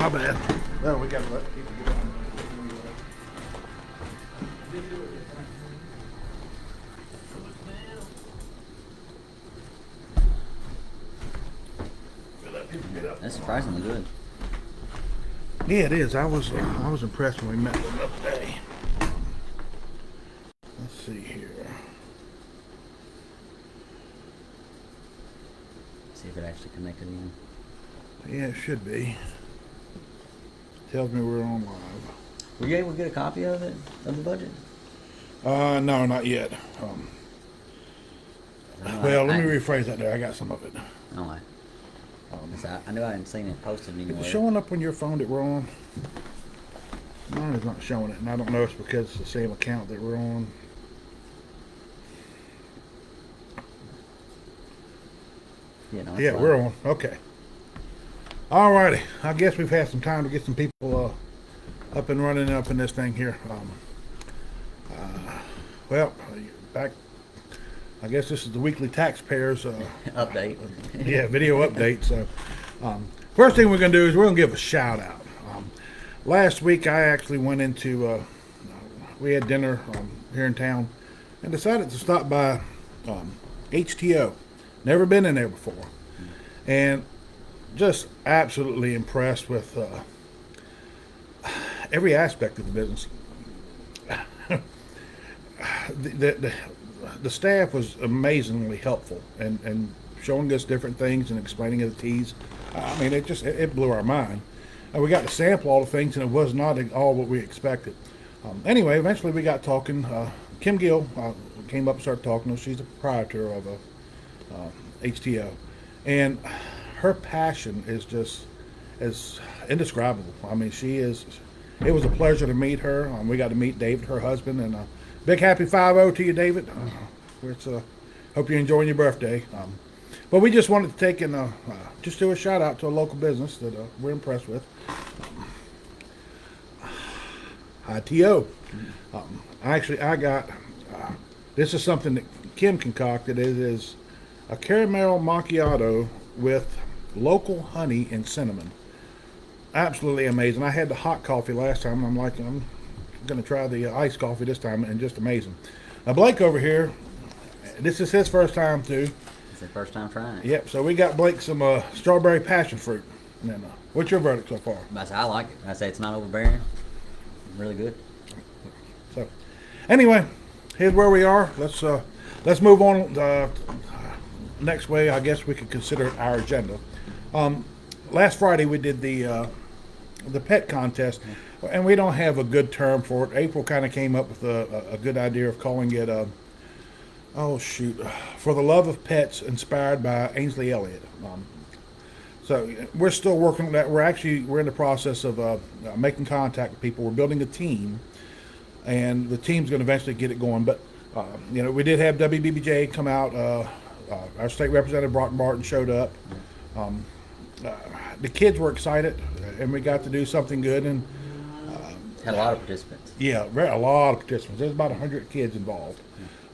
My bad. Well, we gotta let people get on. That's surprisingly good. Yeah, it is. I was impressed when we met with them the other day. Let's see here. See if it actually connected in. Yeah, it should be. Tells me we're on live. Were you able to get a copy of it, of the budget? No, not yet. Well, let me rephrase that there. I got some of it. Oh, I knew I hadn't seen it posted anywhere. Is it showing up on your phone that we're on? Mine is not showing it, and I don't know if it's because it's the same account that we're on. Yeah, we're on. Okay. Alrighty. I guess we've had some time to get some people up and running up in this thing here. Well, back. I guess this is the weekly taxpayers update. Yeah, video update. So, first thing we're going to do is we're going to give a shout out. Last week I actually went into, we had dinner here in town and decided to stop by HTO. Never been in there before. And just absolutely impressed with every aspect of the business. The staff was amazingly helpful and showing us different things and explaining the teas. I mean, it blew our mind. And we got to sample all the things, and it was not at all what we expected. Anyway, eventually we got talking. Kim Gill came up and started talking to us. She's the proprietor of HTO. And her passion is just as indescribable. I mean, it was a pleasure to meet her. We got to meet David, her husband, and big happy 5-0 to you, David. Hope you're enjoying your birthday. But we just wanted to take and just do a shout out to a local business that we're impressed with. ITO. I got, this is something that Kim concocted. It is a caramel macchiato with local honey and cinnamon. Absolutely amazing. I had the hot coffee last time. I'm going to try the iced coffee this time, and just amazing. Now Blake over here, this is his first time too. It's the first time trying it. Yep. So we got Blake some strawberry passion fruit. And, what's your verdict so far? I like it. I say it's not overbearing. Really good. So, anyway, here's where we are. Let's move on. Next way, I guess we could consider it our agenda. Last Friday we did the pet contest, and we don't have a good term for it. April kind of came up with a good idea of calling it For the Love of Pets, inspired by Ainsley Elliott. So we're still working on that. We're in the process of making contact with people. We're building a team, and the team's going to eventually get it going. But we did have WBBJ come out. Our state representative Brock Martin showed up. The kids were excited, and we got to do something good. And had a lot of participants. Yeah, a lot of participants. There's about 100 kids involved.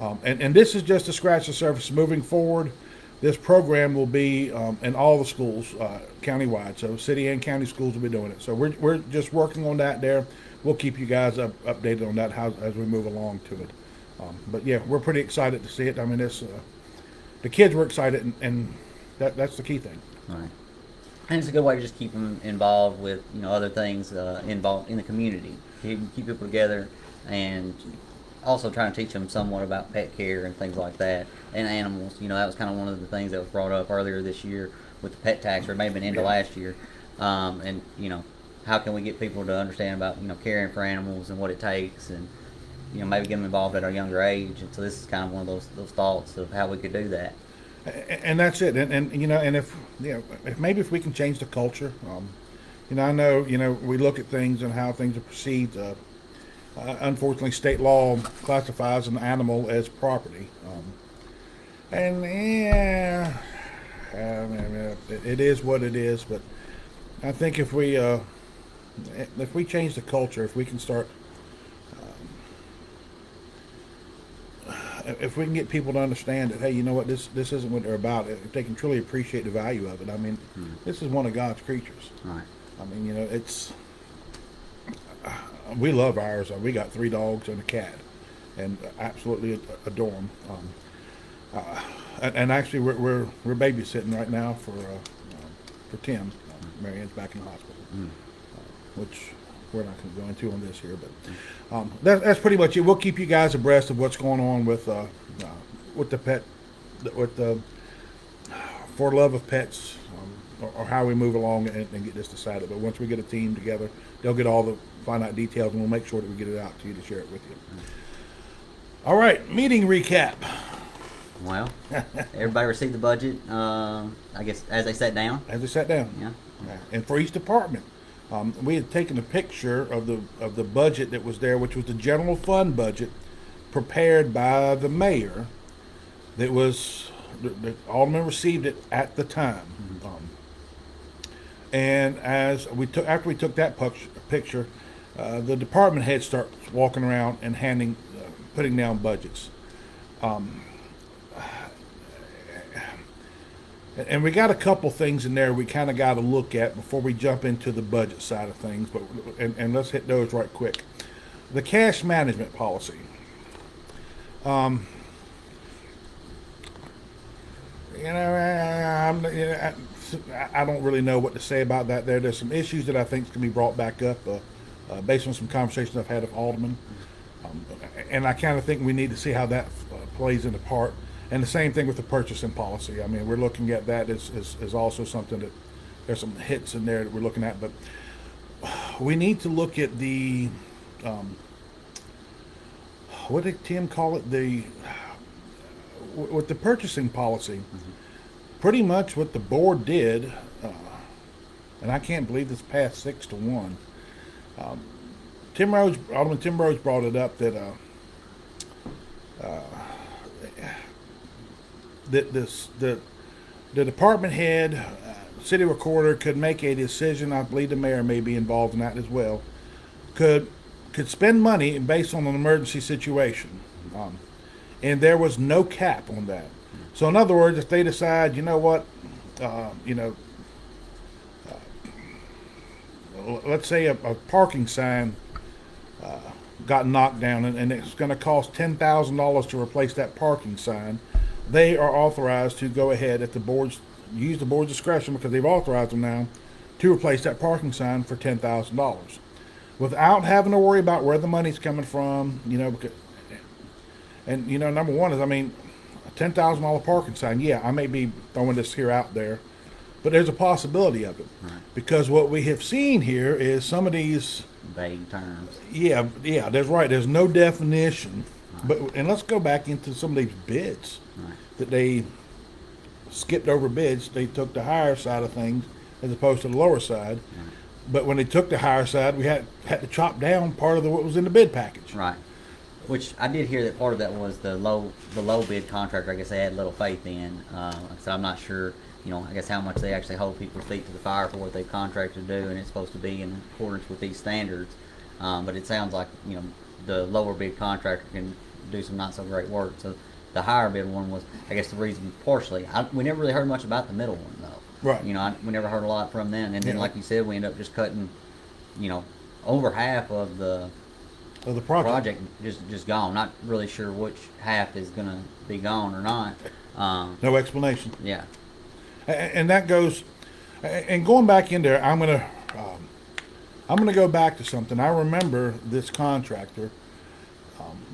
And this is just to scratch the surface. Moving forward, this program will be in all the schools countywide. So city and county schools will be doing it. So we're just working on that there. We'll keep you guys updated on that as we move along to it. But yeah, we're pretty excited to see it. I mean, the kids were excited, and that's the key thing. All right. And it's a good way to just keep them involved with other things involved in the community. Keep people together, and also trying to teach them somewhat about pet care and things like that, and animals. That was kind of one of the things that was brought up earlier this year with the pet tax, or it may have been into last year. And how can we get people to understand about caring for animals and what it takes, and maybe get them involved at a younger age. And so this is kind of one of those thoughts of how we could do that. And that's it. And if maybe if we can change the culture, I know we look at things and how things are perceived. Unfortunately, state law classifies an animal as property, and yeah, it is what it is. But I think if we change the culture, if we can start. If we can get people to understand that, hey, you know what, this isn't what they're about. If they can truly appreciate the value of it. I mean, this is one of God's creatures. Right. I mean, you know, we love ours. We got 3 dogs and a cat, and absolutely adore them. And actually, we're babysitting right now for Tim. Marianne's back in the hospital, which we're not going to go into on this here, but that's pretty much it. We'll keep you guys abreast of what's going on with the pet, with the for love of pets, or how we move along and get this decided. But once we get a team together, they'll get all the finite details, and we'll make sure that we get it out to you to share it with you. All right, meeting recap. Well, everybody received the budget, I guess, as they sat down. As we sat down. Yeah. And for each department, we had taken a picture of the budget that was there, which was the general fund budget, prepared by the mayor. That was the alderman received it at the time, and after we took that picture, the department heads start walking around and putting down budgets. And we got a couple things in there we kind of got to look at before we jump into the budget side of things. And let's hit those right quick. The cash management policy. I don't really know what to say about that. There's some issues that I think can be brought back up based on some conversations I've had with aldermen. And I kind of think we need to see how that plays into part. And the same thing with the purchasing policy. I mean, we're looking at that as also something that there's some hits in there that we're looking at. But we need to look at the, what did Tim call it? With the purchasing policy, pretty much what the board did, and I can't believe this passed 6-1. Alderman Tim Rhodes brought it up that the department head, city recorder could make a decision. I believe the mayor may be involved in that as well. Could spend money based on an emergency situation, and there was no cap on that. So in other words, if they decide, you know what, let's say a parking sign got knocked down and it's going to cost $10,000 to replace that parking sign, they are authorized to go ahead at use the board's discretion, because they've authorized them now, to replace that parking sign for $10,000 without having to worry about where the money's coming from, number one is, I mean, a $10,000 parking sign, yeah, I may be throwing this here out there, but there's a possibility of it. Right. Because what we have seen here is some of these Vague terms. Yeah, that's right. There's no definition. But let's go back into some of these bids that they skipped over bids. They took the higher side of things as opposed to the lower side. But when they took the higher side, we had to chop down part of what was in the bid package. Right. Which I did hear that part of that was the low bid contractor. I guess they had little faith in. So I'm not sure. I guess how much they actually hold people's feet to the fire for what they've contracted to do, and it's supposed to be in accordance with these standards. But it sounds like the lower bid contractor can do some not so great work. So the higher bid one was, I guess, the reason partially. We never really heard much about the middle one though. Right. We never heard a lot from them, and then like you said, we end up just cutting, over half of the project just gone. Not really sure which half is going to be gone or not. No explanation. Yeah. And that goes, and going back in there, I'm gonna go back to something. I remember this contractor,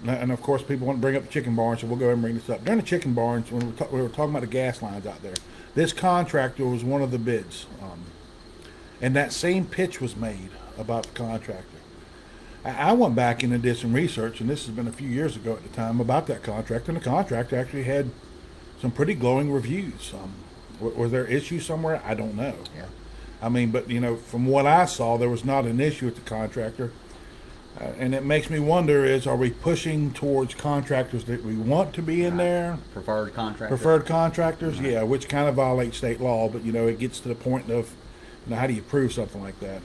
and of course people want to bring up the chicken barn, so we'll go ahead and bring this up. During the chicken barns, when we were talking about the gas lines out there, this contractor was one of the bids, and that same pitch was made about the contractor. I went back and did some research, and this has been a few years ago at the time, about that contractor, and the contractor actually had some pretty glowing reviews. Was there issues somewhere? I don't know. Yeah. I mean, but from what I saw, there was not an issue with the contractor, and it makes me wonder: are we pushing towards contractors that we want to be in there? Preferred contractors, yeah, which kind of violates state law. But it gets to the point of, how do you prove something like that?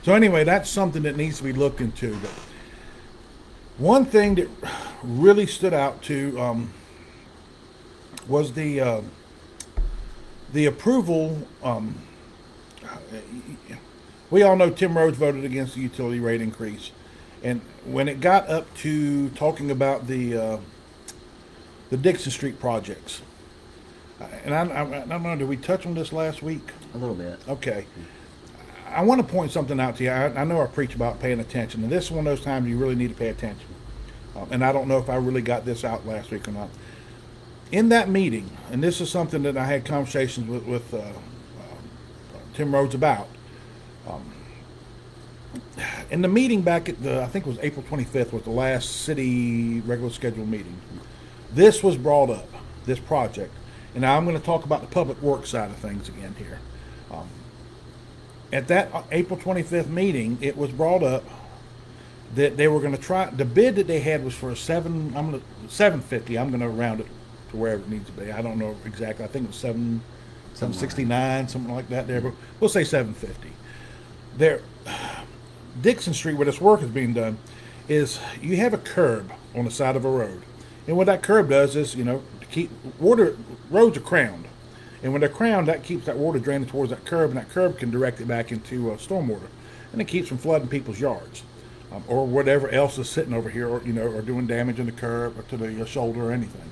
So anyway, that's something that needs to be looked into. But one thing that really stood out to was the approval. we all know Tim Rhodes voted against the utility rate increase. And when it got up to talking about the Dixon Street projects, and I don't know, did we touch on this last week? A little bit. Okay. I want to point something out to you. I know I preach about paying attention, and this is one of those times you really need to pay attention. And I don't know if I really got this out last week or not. In that meeting, and this is something that I had conversations with Tim Rhodes about. In the meeting back at I think it was April 25th, was the last city regular scheduled meeting. This was brought up, this project. And now I'm going to talk about the public works side of things again here. At that April 25th meeting, it was brought up that they were going to try, the bid that they had was for $750. I'm going to round it to wherever it needs to be. I don't know exactly. I think it was 769, something like that there, but we'll say 750. There, Dixon Street, where this work is being done, is you have a curb on the side of a road. And what that curb does is, to keep roads are crowned. And when they're crowned, that keeps that water draining towards that curb, and that curb can direct it back into stormwater. And it keeps from flooding people's yards. Or whatever else is sitting over here, or doing damage in the curb or to the shoulder or anything.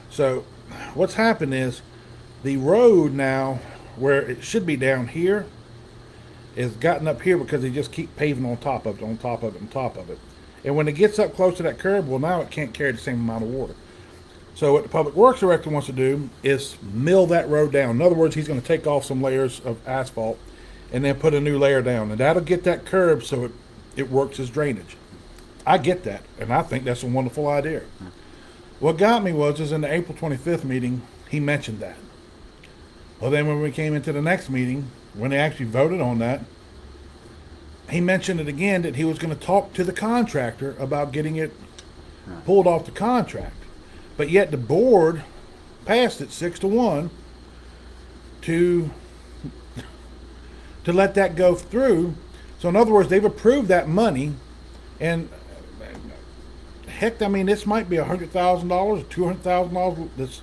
So what's happened is the road now, where it should be down here, is gotten up here because they just keep paving on top of it, on top of it, on top of it. And when it gets up close to that curb, well, now it can't carry the same amount of water. So what the Public Works Director wants to do is mill that road down. In other words, he's going to take off some layers of asphalt and then put a new layer down. And that'll get that curb so it works as drainage. I get that, and I think that's a wonderful idea. What got me is in the April 25th meeting, he mentioned that. Well, then when we came into the next meeting, when they actually voted on that, he mentioned it again that he was going to talk to the contractor about getting it pulled off the contract. But yet the board passed it 6-1 to let that go through. So in other words, they've approved that money, and heck, I mean, this might be $100,000 or $200,000 that's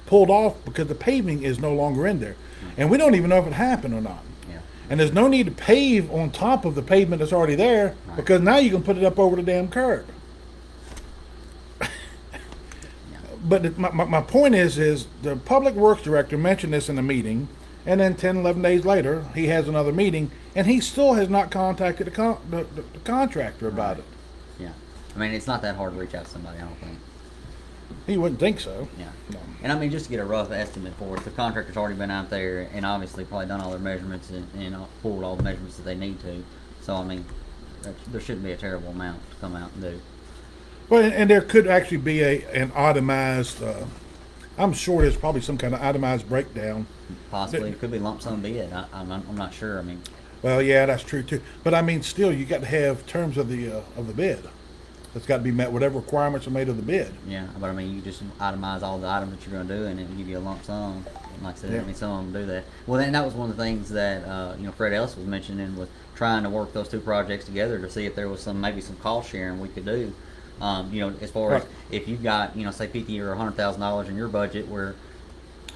pulled off because the paving is no longer in there. And we don't even know if it happened or not. Yeah. And there's no need to pave on top of the pavement that's already there, because now you can put it up over the damn curb. But my point is the Public Works Director mentioned this in a meeting, and then 10, 11 days later, he has another meeting, and he still has not contacted the contractor about it. Yeah. I mean, it's not that hard to reach out to somebody, I don't think. He wouldn't think so. Yeah. No. And I mean, just to get a rough estimate for it, the contractor's already been out there and obviously probably done all their measurements and pulled all the measurements that they need to. So, I mean, there shouldn't be a terrible amount to come out and do. Well, and there could actually be an itemized, I'm sure there's probably some kind of itemized breakdown. Possibly. It could be lump sum bid. I'm not sure. I mean, Well, yeah, that's true too. But I mean, still, you got to have terms of the bid. It's got to be met, whatever requirements are made of the bid. yeah, but I mean, you just itemize all the items that you're going to do and it will give you a lump sum. And like I said, Yeah. I mean, some of them do that. Well, then that was one of the things that, Fred Ellis was mentioning, was trying to work those two projects together to see if there was maybe some cost sharing we could do. As far as Right. if you've got, say $50,000 or $100,000 in your budget where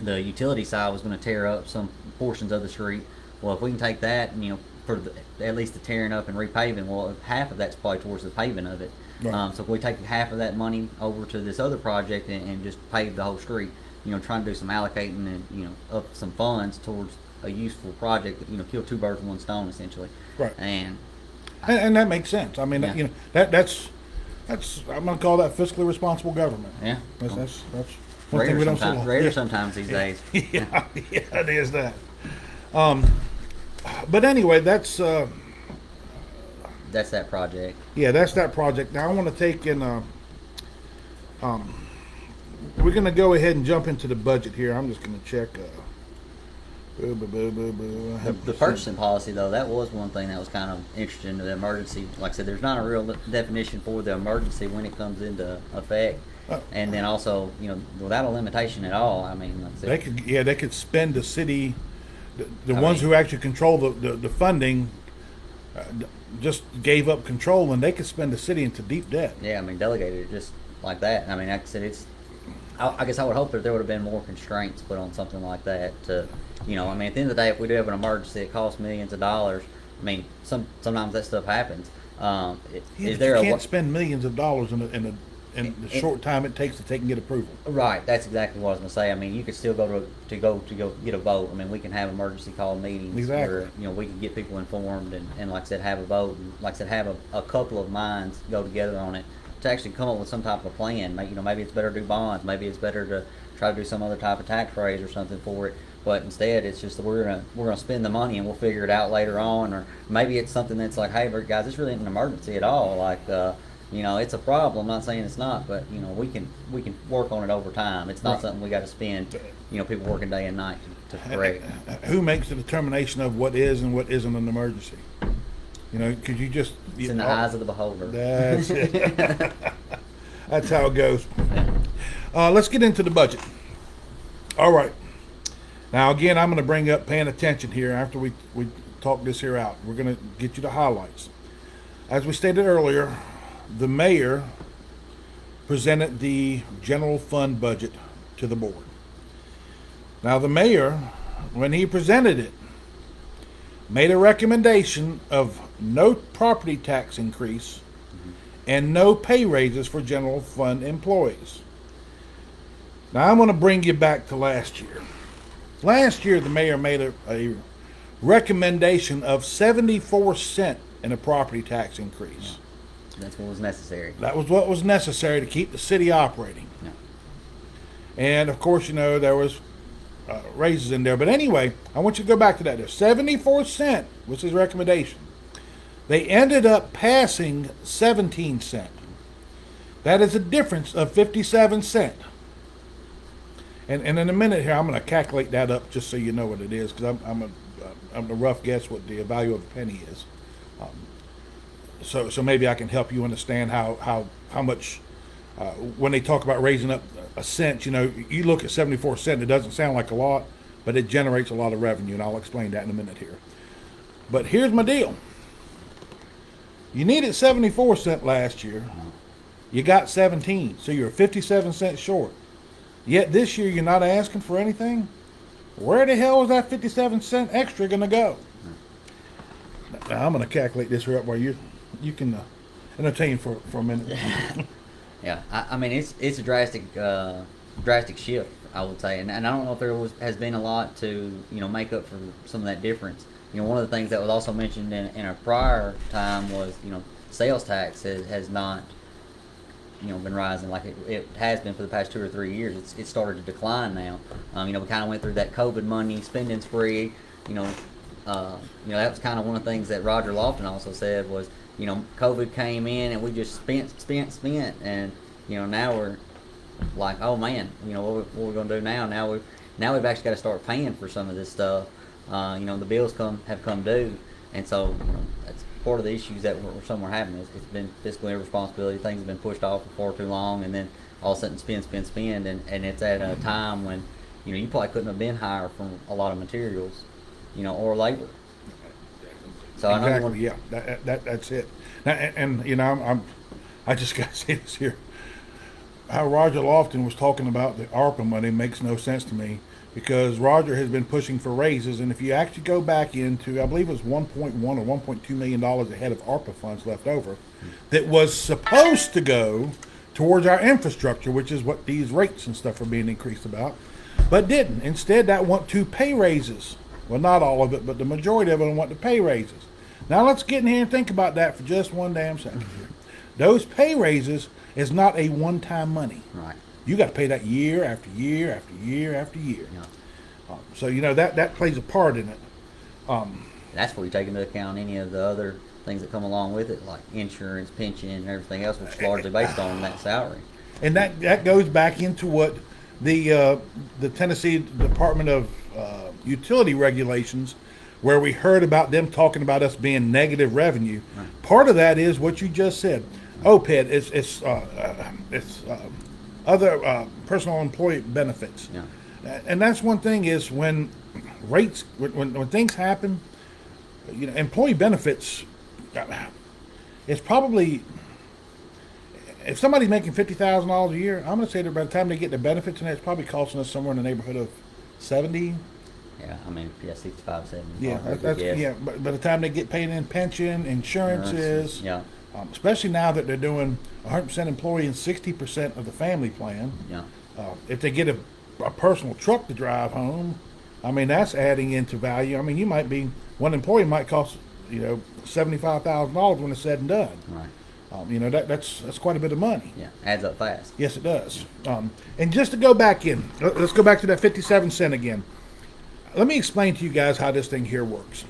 the utility side was going to tear up some portions of the street. Well, if we can take that and, for at least the tearing up and repaving, well, half of that's probably towards the paving of it. Right. So if we take half of that money over to this other project and just pave the whole street, trying to do some allocating and, up some funds towards a useful project that, kill two birds with one stone essentially. Right. And And that makes sense. I mean, Yeah. that's I'm going to call that fiscally responsible government. yeah, That's one thing rare we don't see. sometimes, a lot. rare Yeah. sometimes these days. Yeah, yeah, it is that. But anyway, that's That's that project. yeah, that's that project. Now I want to take in. We're going to go ahead and jump into the budget here. I'm just going to check. I have The purchasing policy, though, that was one thing that was kind of interesting. The emergency, like I said, there's not a real definition for the emergency when it comes into effect, and then also, without a limitation at all. I mean, like I said, they could spend the city, the I ones mean- who actually control the funding, just gave up control, and they could spend the city into deep debt. yeah, I mean, delegated it just like that. I mean, like I said, I guess I would hope that there would have been more constraints put on something like that. To, I mean, at the end of the day, if we do have an emergency, it costs millions of dollars. I mean, sometimes that stuff happens. Yeah, Is but there you a can't spend millions of dollars in the short time it takes to take and get approval. Right, that's exactly what I was gonna say. I mean, you could still go to go get a vote. I mean, we can have emergency call meetings Exactly. where we can get people informed and like I said, have a vote and like I said, have a couple of minds go together on it to actually come up with some type of plan. Maybe it's better to do bonds. Maybe it's better to try to do some other type of tax raise or something for it. But instead, it's just that we're gonna spend the money and we'll figure it out later on. Or maybe it's something that's like, hey, guys, this really isn't an emergency at all. Like. It's a problem. I'm not saying it's not, but we can work on it over time. It's not Right. something we got to spend, people working day and night to correct. Who makes the determination of what is and what isn't an emergency? Could you just? It's in the eyes of the beholder. That's it. That's how it goes. Let's get into the budget. All right. Now, again, I'm going to bring up paying attention here after we talk this here out. We're going to get you the highlights. As we stated earlier, the mayor presented the general fund budget to the board. Now, the mayor, when he presented it, made a recommendation of no property tax increase and no pay raises for general fund employees. Now, I'm going to bring you back to last year. Last year, the mayor made a recommendation of 74 cents in a property tax increase. That's what was necessary. That was what was necessary to keep the city operating. Yeah. And of course, there was raises in there. But anyway, I want you to go back to that. There, 74 cents was his recommendation. They ended up passing 17 cents. That is a difference of 57 cents. And in a minute here, I'm going to calculate that up just so you know what it is, because I'm a rough guess what the value of a penny is. So maybe I can help you understand how much when they talk about raising up a cent, you look at 74 cents, it doesn't sound like a lot, but it generates a lot of revenue, and I'll explain that in a minute here. But here's my deal. You needed 74 cents last year. You got 17, so you're 57 cents short. Yet this year you're not asking for anything? Where the hell is that 57 cent extra going to go? Now I'm going to calculate this here up while you can entertain for a minute. Yeah, I mean it's a drastic shift, I would say, and I don't know if there has been a lot to make up for some of that difference. One of the things that was also mentioned in a prior time was sales tax has not been rising like it has been for the past 2 or 3 years. It's started to decline now. We kind of went through that COVID money spending spree. That was kind of one of the things that Roger Lofton also said was, COVID came in and we just spent, and now we're like, oh man, what we're gonna do now? Now we've actually got to start paying for some of this stuff. The bills have come due, and so that's part of the issues that we're having. It's been fiscal irresponsibility. Things have been pushed off for far too long, and then all of a sudden spend, and it's at a time when you probably couldn't have been higher from a lot of materials, or labor. So Exactly. Yeah. That's it. Now, and I just got to say this here. How Roger Lofton was talking about the ARPA money makes no sense to me, because Roger has been pushing for raises, and if you actually go back into, I believe it was 1.1 or 1.2 million dollars ahead of ARPA funds left over, that was supposed to go towards our infrastructure, which is what these rates and stuff are being increased about, but didn't. Instead, that went to pay raises. Well, not all of it, but the majority of it went to pay raises. Now let's get in here and think about that for just one damn second. Those pay raises is not a one-time money. Right. You got to pay that year after year after year after year. Yeah. So that plays a part in it. That's where you take into account any of the other things that come along with it, like insurance, pension, and everything else, which is largely based on that salary. And that goes back into what the Tennessee Department of Utility Regulations, where we heard about them talking about us being negative revenue. Right. Part of that is what you just said. OPEB, it's other personal employee benefits. Yeah. And that's one thing is when things happen, employee benefits, it's probably, if somebody's making $50,000 a year, I'm going to say that by the time they get their benefits in there, it's probably costing us somewhere in the neighborhood of 70, Yeah, I mean, yeah, 65, 70. Yeah, But by the time they get paid in pension, insurances, Yeah, especially now that they're doing 100% employee and 60% of the family plan. yeah, If they get a personal truck to drive home, I mean that's adding into value. I mean you might be one employee might cost $75,000 when it's said and done. right. That's quite a bit of money. Yeah, adds up fast. Yes, it does. And just to go back in, let's go back to that 57 cent again. Let me explain to you guys how this thing here works.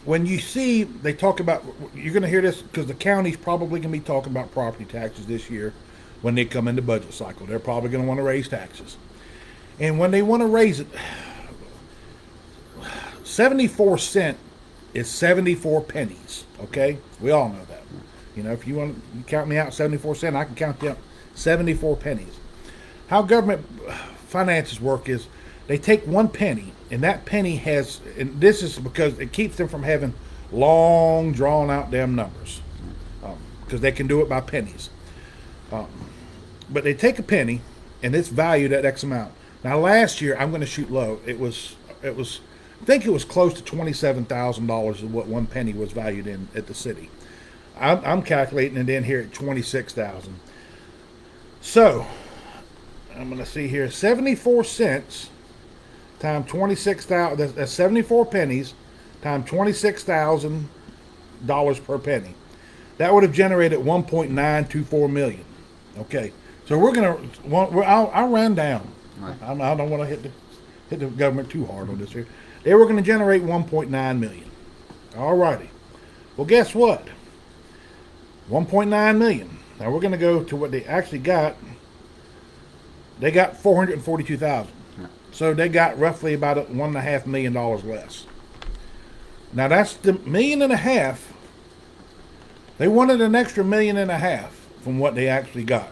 When you see they talk about, you're going to hear this because the county's probably going to be talking about property taxes this year when they come into budget cycle. They're probably going to want to raise taxes. And when they want to raise it, 74 cent is 74 pennies. Okay? We all know that. If you want to count me out 74 cent, I can count you out 74 pennies. How government finances work is they take 1 penny, and that penny has, and this is because it keeps them from having long, drawn out damn numbers, because they can do it by pennies. But they take a penny, and it's valued at X amount. Now, last year, I'm going to shoot low. I think it was close to $27,000 is what 1 penny was valued in at the city. I'm calculating it in here at 26,000. So I'm going to see here 74 cents times 26,000. That's 74 pennies times $26,000 per penny. That would have generated 1.924 million. Okay, so I'll run down. Right. I don't want to hit the government too hard on this here. They were going to generate 1.9 million. All righty. Well, guess what? 1.9 million. Now we're going to go to what they actually got. They got 442,000. Yeah. So they got roughly about $1.5 million less. Now that's the $1.5 million. They wanted an extra $1.5 million from what they actually got.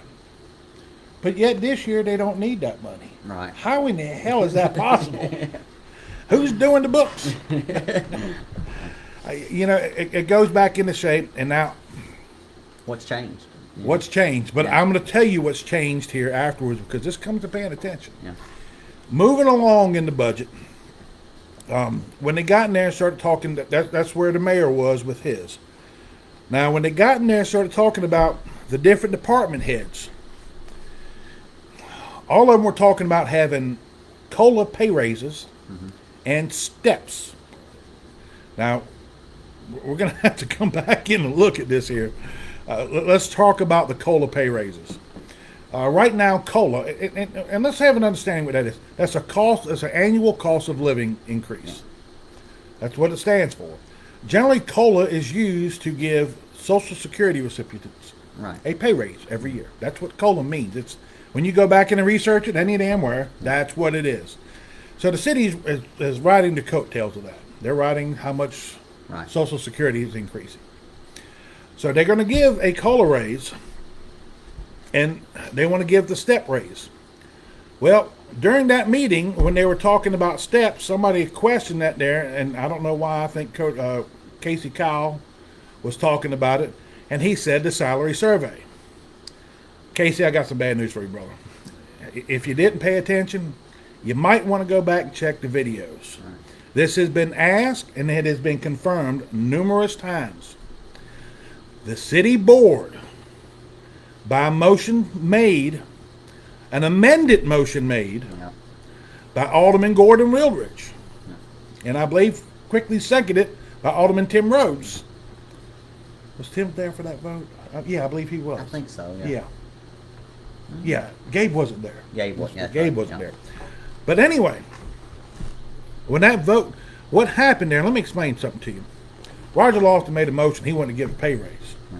But yet this year they don't need that money. Right. How in the hell is that possible? Who's doing the books? It goes back into shape, and now What's changed? what's changed? But Yeah. I'm going to tell you what's changed here afterwards because this comes to paying attention. Yeah. Moving along in the budget, when they got in there and started talking, that's where the mayor was with his. Now, when they got in there and started talking about the different department heads, all of them were talking about having COLA pay raises and steps. Now, we're going to have to come back in and look at this here. Let's talk about the COLA pay raises. Right now, COLA, and let's have an understanding what that is. That's an annual cost of living increase. That's what it stands for. Generally, COLA is used to give Social Security recipients Right. a pay raise every year. That's what COLA means. It's when you go back and research it, any damn where, that's what it is. So the city is riding the coattails of that. They're riding how much Right. Social Security is increasing. So they're going to give a COLA raise, and they want to give the step raise. Well, during that meeting, when they were talking about steps, somebody questioned that there, and I don't know why. I think Casey Kyle was talking about it, and he said the salary survey. Casey, I got some bad news for you, brother. If you didn't pay attention, you might want to go back and check the videos. Right. This has been asked, and it has been confirmed numerous times. The city board, by a motion made, an amended motion made Yeah. by Alderman Gordon Wildridge, and I believe quickly seconded by Alderman Tim Rhodes. Was Tim there for that vote? Yeah, I believe he was. I think so. Yeah. Yeah. Yeah, Gabe wasn't there. Gabe wasn't. Yeah, Gabe right, wasn't yeah. there. But anyway, when that vote, what happened there, let me explain something to you. Roger Lofton made a motion he wanted to give a pay raise. Yeah.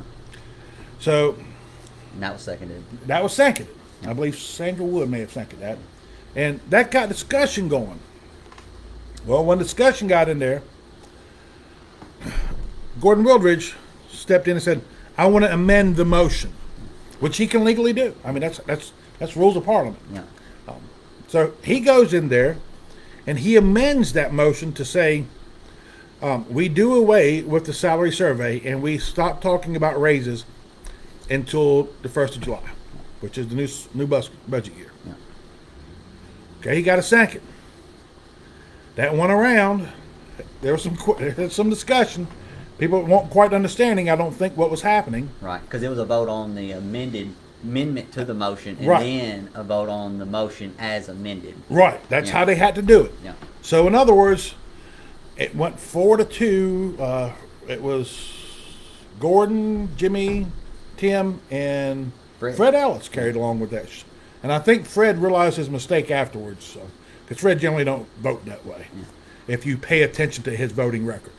So And that was seconded. that was seconded. I believe Sandra Wood may have seconded that. And that got discussion going. Well, when discussion got in there, Gordon Wildridge stepped in and said, I want to amend the motion, which he can legally do. I mean, that's rules of parliament. Yeah. So he goes in there and he amends that motion to say, we do away with the salary survey and we stop talking about raises until the 1st of July, which is the new budget year. Yeah. Okay, he got a second. that went around. There was some discussion. People weren't quite understanding, I don't think, what was happening. Right, because it was a vote on the amendment to the motion, and Right. then a vote on the motion as amended. Right. That's Yeah. how they had to do it. Yeah. So in other words, it went 4-2. It was Gordon, Jimmy, Tim, and Fred. Fred Ellis carried along with that. And I think Fred realized his mistake afterwards. So, because Fred generally don't vote that way. If you pay attention to his voting record.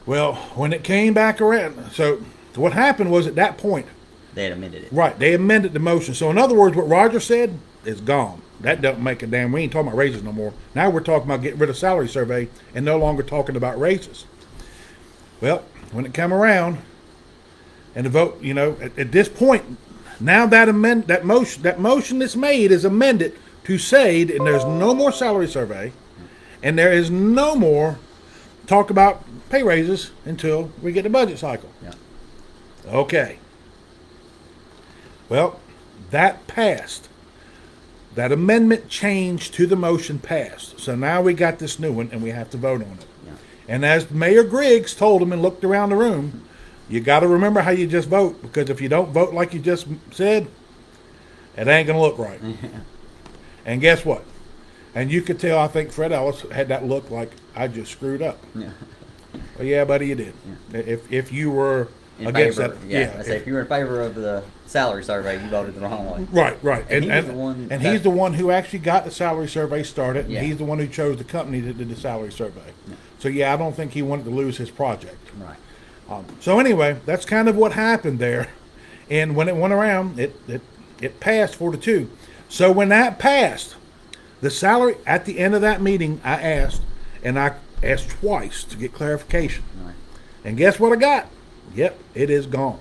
Well, when it came back around, so what happened was at that point, They had amended it. right, they amended the motion. So in other words, what Roger said is gone. That doesn't make a damn. We ain't talking about raises no more. Now we're talking about getting rid of salary survey and no longer talking about raises. Well, when it came around and the vote, at this point, now that motion that's made is amended to say that there's no more salary survey and there is no more talk about pay raises until we get the budget cycle. Yeah. Okay. Well, that passed. That amendment change to the motion passed. So now we got this new one and we have to vote on it. Yeah. And as Mayor Griggs told him and looked around the room, you got to remember how you just vote, because if you don't vote like you just said, it ain't going to look right. And guess what? And you could tell, I think Fred Ellis had that look like, I just screwed up. Yeah. Well, yeah, buddy, you did. Yeah. If you were In against favor, that. yeah. I say if you were in favor of the salary survey, you voted the wrong way. Right. And he was the one and that- he's the one who actually got the salary survey started, and Yeah. he's the one who chose the company that did the salary survey. Yeah. So, yeah, I don't think he wanted to lose his project. Right. So, anyway, that's kind of what happened there. And when it went around, it passed 4-2. So, when that passed, the salary, at the end of that meeting, I asked twice to get clarification. Right. And guess what I got? Yep, it is gone.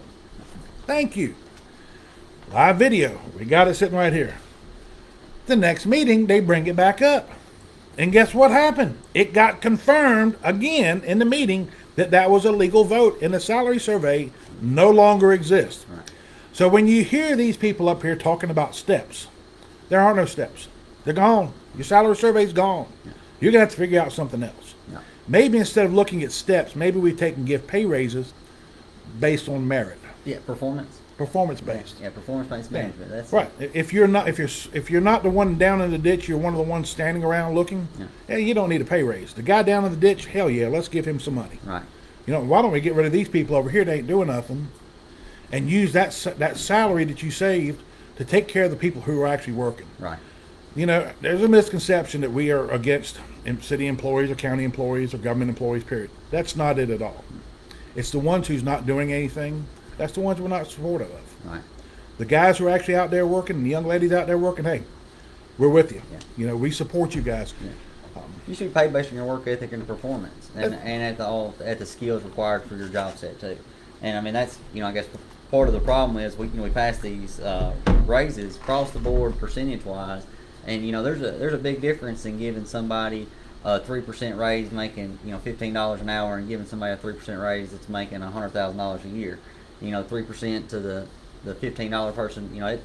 Thank you. Live video. We got it sitting right here. The next meeting, they bring it back up. And guess what happened? It got confirmed again in the meeting that was a legal vote, and the salary survey no longer exists. Right. So when you hear these people up here talking about steps, there are no steps. They're gone. Your salary survey's gone. Yeah. You're going to have to figure out something else. Yeah. Maybe instead of looking at steps, maybe we take and give pay raises based on merit, Yeah. Performance. performance based. Yeah. Performance-based management. That's Right. If you're not the one down in the ditch, you're one of the ones standing around looking. Yeah. You don't need a pay raise. The guy down in the ditch, hell yeah, let's give him some money. Right. Why don't we get rid of these people over here that ain't doing nothing, and use that salary that you saved to take care of the people who are actually working. Right. There's a misconception that we are against city employees or county employees or government employees, period. That's not it at all. It's the ones who's not doing anything. That's the ones we're not supportive of. Right. The guys who are actually out there working, the young ladies out there working, hey, we're with you. Yeah. We support you guys. Yeah. You should be paid based on your work ethic and performance, and at the skills required for your job set too. And I mean that's I guess part of the problem is we pass these raises across the board percentage wise, and there's a big difference in giving somebody a 3% raise making $15 an hour and giving somebody a 3% raise that's making $100,000 a year. 3% to the $15 person,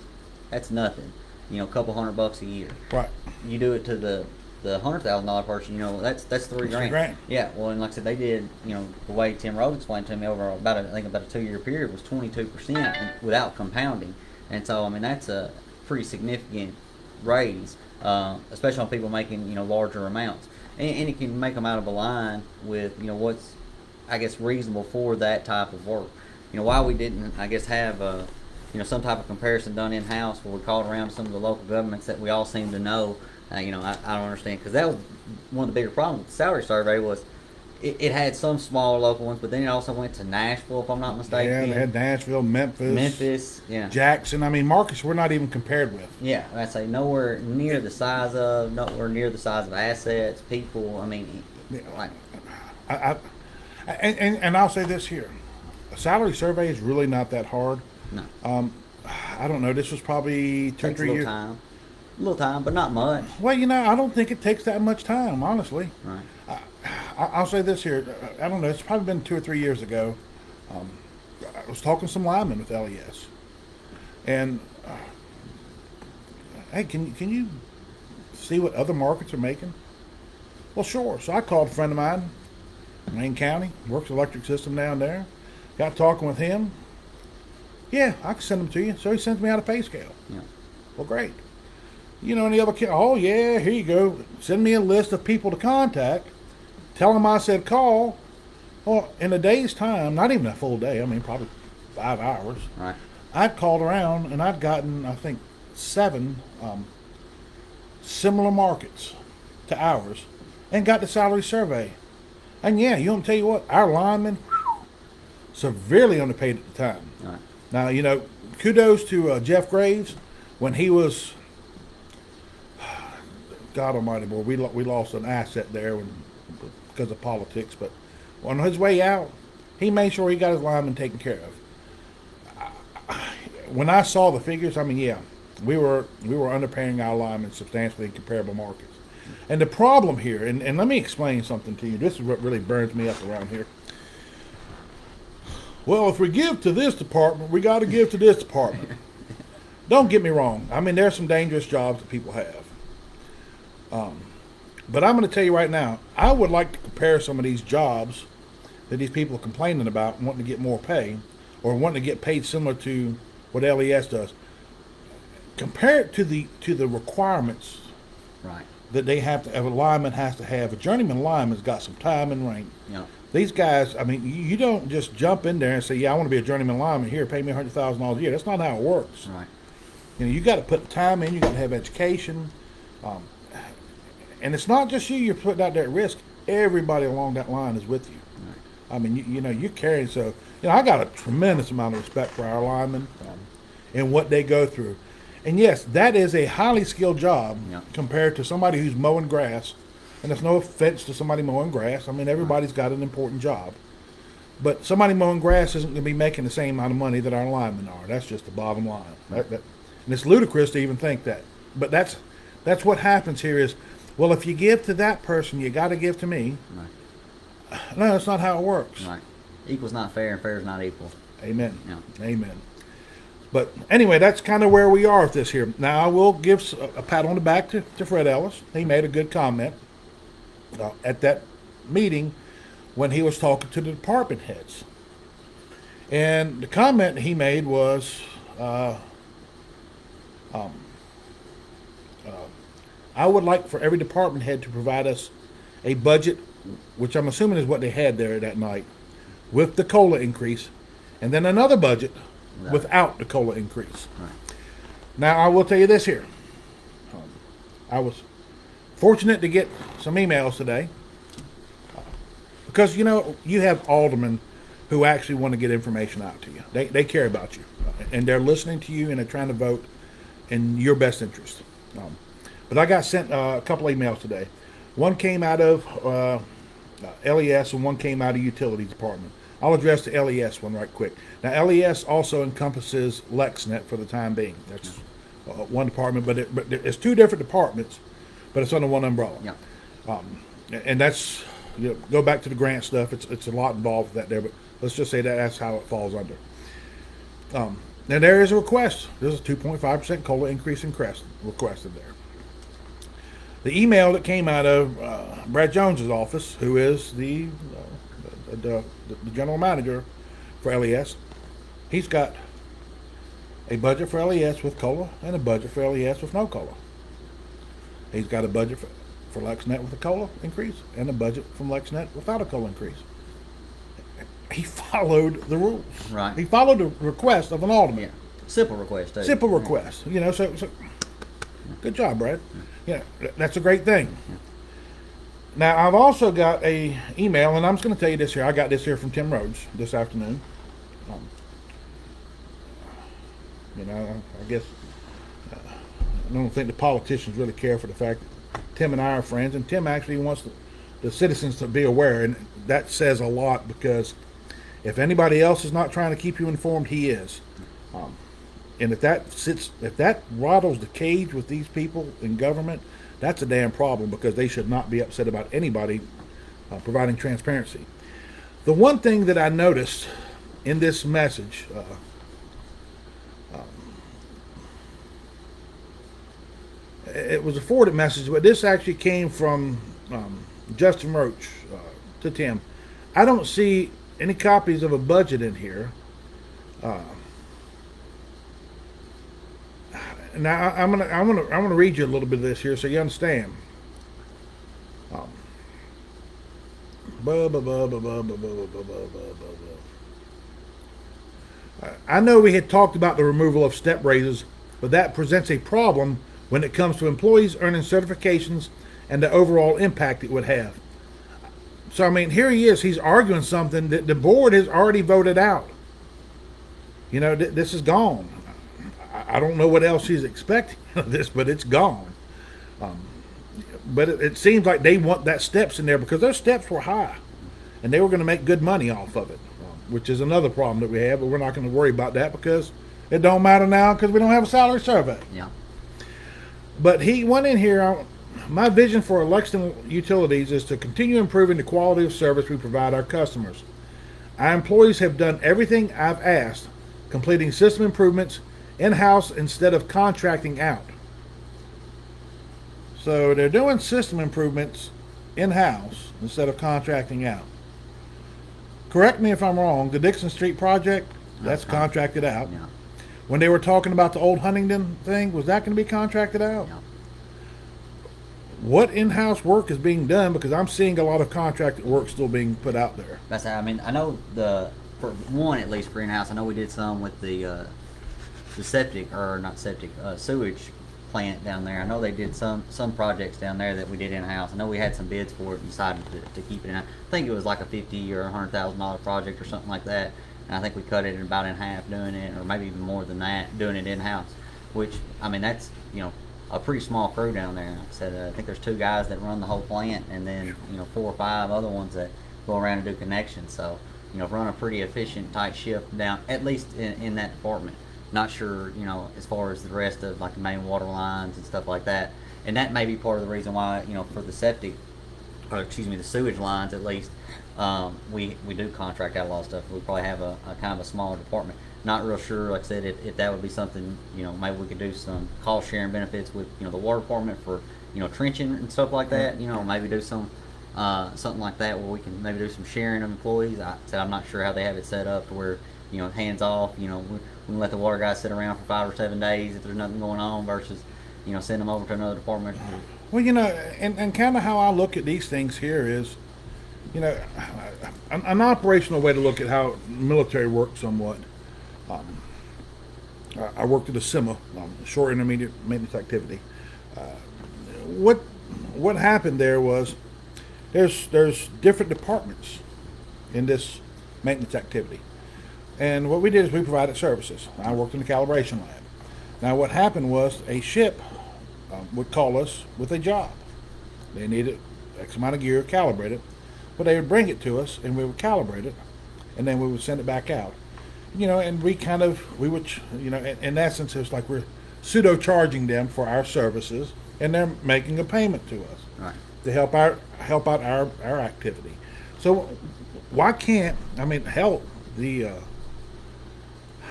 that's nothing. A couple $100 a year. Right. You do it to the $100,000 person, that's $3 grand. $3,000. Yeah, well, and like I said, they did, the way Tim Rhodes explained to me over about a 2-year period was 22% without compounding, and so I mean that's a pretty significant raise, especially on people making larger amounts, and it can make them out of a line with what's I guess reasonable for that type of work. Why we didn't I guess have some type of comparison done in house where we called around some of the local governments that we all seem to know. I don't understand, because that was one of the bigger problems with the salary survey was it had some smaller local ones, but then it also went to Nashville, if I'm not mistaken. Yeah, they had Nashville, Memphis, yeah. Jackson. I mean, Marcus, we're not even compared with. Yeah, I'd say nowhere near the size of assets, people. I mean, like, And I'll say this here. A salary survey is really not that hard. no. I don't know. This was probably 2 or Takes 3 a years. little time, but not much. Well, I don't think it takes that much time, honestly. Right. I'll say this here. I don't know. It's probably been 2 or 3 years ago. I was talking to some linemen with LES, and hey, can you see what other markets are making? Well, sure. So I called a friend of mine, Wayne County, works electric system down there. Got talking with him. Yeah, I can send them to you. So he sends me out a pay scale. Yeah. Well, great. You know any other kid? Oh, yeah, here you go. Send me a list of people to contact. Tell them I said call. Well, in a day's time, not even a full day, I mean, probably 5 hours, Right. I'd called around and I'd gotten, I think, 7 similar markets to ours and got the salary survey. And yeah, you want to tell you what? Our linemen, severely underpaid at the time. Right. Now, you know, kudos to Jeff Graves when he was, God Almighty, boy, we lost an asset there because of politics. But on his way out, he made sure he got his linemen taken care of. When I saw the figures, I mean, yeah, we were underpaying our linemen substantially in comparable markets. And the problem here, and let me explain something to you. This is what really burns me up around here. Well, if we give to this department, we got to give to this department. Don't get me wrong. I mean, there's some dangerous jobs that people have. But I'm going to tell you right now, I would like to compare some of these jobs that these people are complaining about, wanting to get more pay, or wanting to get paid similar to what LES does. Compare it to the requirements Right. that they have to. A lineman has to have. A journeyman lineman's got some time and rank. Yeah. These guys, I mean, you don't just jump in there and say, "Yeah, I want to be a journeyman lineman. Here, pay me $100,000 a year." That's not how it works. Right. You know, you got to put the time in. You got to have education, and it's not just you. You're putting out there at risk. Everybody along that line is with you. Right. I mean, you know, you're carrying. So, you know, I got a tremendous amount of respect for our linemen and what they go through. And yes, that is a highly skilled job Yeah. compared to somebody who's mowing grass. And there's no offense to somebody mowing grass. I mean, everybody's got an important job. But somebody mowing grass isn't going to be making the same amount of money that our linemen are. That's just the bottom line. And it's ludicrous to even think that. But that's what happens here is, well, if you give to that person, you got to give to me. Right. No, that's not how it works. Right. Equal's not fair, and fair is not equal. Amen. Yeah. Amen. But anyway, that's kind of where we are with this here. Now, I will give a pat on the back to Fred Ellis. He made a good comment at that meeting when he was talking to the department heads. And the comment he made was, I would like for every department head to provide us a budget, which I'm assuming is what they had there that night, with the COLA increase, and then another budget without the COLA increase. Right. Now, I will tell you this here. I was fortunate to get some emails today because, you know, you have aldermen who actually want to get information out to you. They care about you, and they're listening to you, and they're trying to vote in your best interest. But I got sent a couple emails today. One came out of LES, and one came out of Utilities Department. I'll address the LES one right quick. Now, LES also encompasses LexNet for the time being. That's one department, but it's 2 different departments, but it's under one umbrella. Yeah. And that's, you know, go back to the grant stuff. It's a lot involved with that there, but let's just say that's how it falls under. Now, there is a request. There's a 2.5% COLA increase in Crest requested there. The email that came out of Brad Jones's office, who is the general manager for LES, he's got a budget for LES with COLA and a budget for LES with no COLA. He's got a budget for LexNet with a COLA increase and a budget from LexNet without a COLA increase. He followed the rules. Right. He followed the request of an alderman. Yeah. Simple request, too. Simple request. You know, so good job, Brad. Yeah, that's a great thing. Now, I've also got a email, and I'm just going to tell you this here. I got this here from Tim Rhodes this afternoon. You know, I guess I don't think the politicians really care for the fact that Tim and I are friends, and Tim actually wants the citizens to be aware, and that says a lot because if anybody else is not trying to keep you informed, he is. And if that rattles the cage with these people in government, that's a damn problem because they should not be upset about anybody providing transparency. The one thing that I noticed in this message, it was a forwarded message, but this actually came from Justin Roach, to Tim, I don't see any copies of a budget in here. Now I'm gonna read you a little bit of this here so you understand. Um, blah, blah, blah, blah, blah, blah, blah, blah, blah, blah, blah, blah. I know we had talked about the removal of step raises, but that presents a problem when it comes to employees earning certifications and the overall impact it would have. So I mean, here he is. He's arguing something that the board has already voted out. You know, this is gone. I don't know what else he's expecting of this, but it's gone. But it seems like they want that steps in there because those steps were high, and they were going to make good money off of it, which is another problem that we have. But we're not going to worry about that because it don't matter now because we don't have a salary survey. Yeah. But he went in here. My vision for Lexington Utilities is to continue improving the quality of service we provide our customers. Our employees have done everything I've asked, completing system improvements in-house instead of contracting out. So they're doing system improvements in-house instead of contracting out. Correct me if I'm wrong, the Dixon Street project, that's contracted out. Yeah. When they were talking about the old Huntington thing, was that going to be contracted out? Yeah. What in-house work is being done? Because I'm seeing a lot of contracted work still being put out there. That's I mean, I know for one at least for in-house. I know we did some with the septic or not septic sewage plant down there. I know they did some projects down there that we did in-house. I know we had some bids for it and decided to keep it in. I think it was like a $50,000 or $100,000 project or something like that. And I think we cut it about in half doing it, or maybe even more than that, doing it in-house. Which I mean, that's a pretty small crew down there. Like I said, I think there's 2 guys that run the whole plant, and then 4 or 5 other ones that go around and do connections. So run a pretty efficient, tight ship down, at least in that department. Not sure, as far as the rest of like the main water lines and stuff like that. And that may be part of the reason why, for the septic, or excuse me, the sewage lines at least, we do contract out a lot of stuff. We probably have a kind of a smaller department. Not real sure, like I said, if that would be something, maybe we could do some cost sharing benefits with, the water department for, trenching and stuff like that. Maybe do some something like that where we can maybe do some sharing of employees. I'm not sure how they have it set up to where, hands off, we can let the water guys sit around for 5 or 7 days if there's nothing going on versus, send them over to another department. Well, and kind of how I look at these things here is, an operational way to look at how military works somewhat. I worked at a SIMA, short intermediate maintenance activity. What happened there was there's different departments in this maintenance activity. And what we did is we provided services. I worked in the calibration lab. Now what happened was a ship would call us with a job. They needed X amount of gear calibrated, but they would bring it to us and we would calibrate it, and then we would send it back out. And we would, in essence, it's like we're pseudo charging them for our services, and they're making a payment to us Right. to help out our activity. So why can't hell,